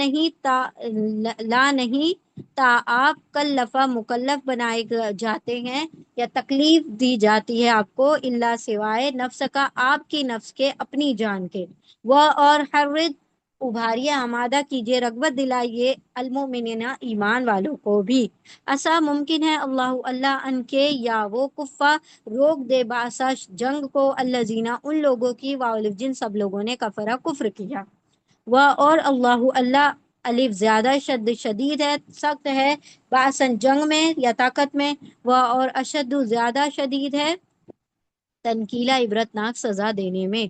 نہیں تا آپ کلفہ مکلف بنائے جاتے ہیں یا تکلیف دی جاتی ہے آپ کو، اللہ سوائے نفس کا، آپ کی نفس کے، اپنی جان کے، وہ اور حرد ابھاریے، آمادہ کیجیے، رغبت دلائیے، المؤمنین ایمان والوں کو بھی، ایسا ممکن ہے اللہ اللہ ان کے یا وہ کفا روک دے باسا جنگ کو، الذین ان لوگوں کی، والف جن سب لوگوں نے کفرا کفر کیا، وہ اور اللہ اللہ الف زیادہ شدید ہے، سخت ہے، باسن جنگ میں یا طاقت میں، وہ اور اشد زیادہ شدید ہے، تنکیلا عبرت ناک سزا دینے میں۔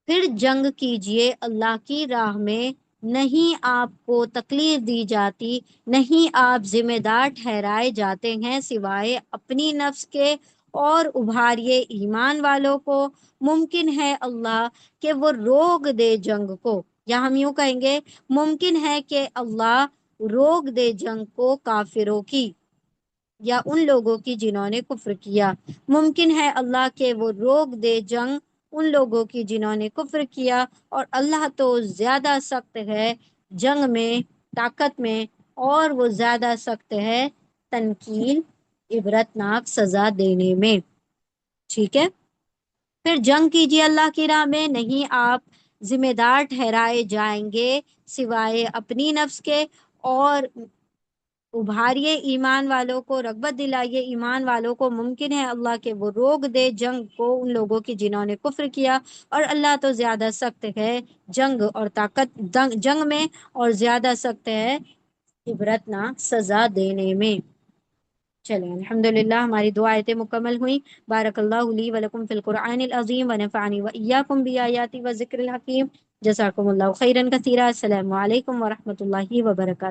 پھر جنگ کیجئے اللہ کی راہ میں، نہیں آپ کو تکلیف دی جاتی، نہیں آپ ذمہ دار ٹھہرائے جاتے ہیں سوائے اپنی نفس کے، اور ابھاریے ایمان والوں کو، ممکن ہے اللہ کہ وہ روک دے جنگ کو، یا ہم یوں کہیں گے ممکن ہے کہ اللہ روک دے جنگ کو کافروں کی یا ان لوگوں کی جنہوں نے کفر کیا، ممکن ہے اللہ کہ وہ روک دے جنگ ان لوگوں کی جنہوں نے کفر کیا، اور اللہ تو زیادہ سخت ہے جنگ میں، طاقت میں، اور وہ زیادہ سخت ہے تنکیل عبرت ناک سزا دینے میں، ٹھیک ہے؟ پھر جنگ کیجیے اللہ کی راہ میں، نہیں آپ ذمہ دار ٹھہرائے جائیں گے سوائے اپنی نفس کے، اور ابھاریے ایمان والوں کو، رغبت دلائیے ایمان والوں کو، ممکن ہے اللہ کہ وہ روک دے جنگ کو ان لوگوں کی جنہوں نے کفر کیا، اور اللہ تو زیادہ سخت ہے جنگ اور طاقت جنگ میں، اور زیادہ سخت ہے عبرتناک سزا دینے میں۔ چلیں الحمدللہ ہماری دو آیتیں مکمل ہوئیں۔ بارک اللہ لی ولکم فی القرآن العظیم ونفعنی وإیاکم بآیاتی وذکر الحکیم۔ جزاکم اللہ خیرا کثیرا۔ السلام علیکم ورحمۃ اللہ وبرکاتہ۔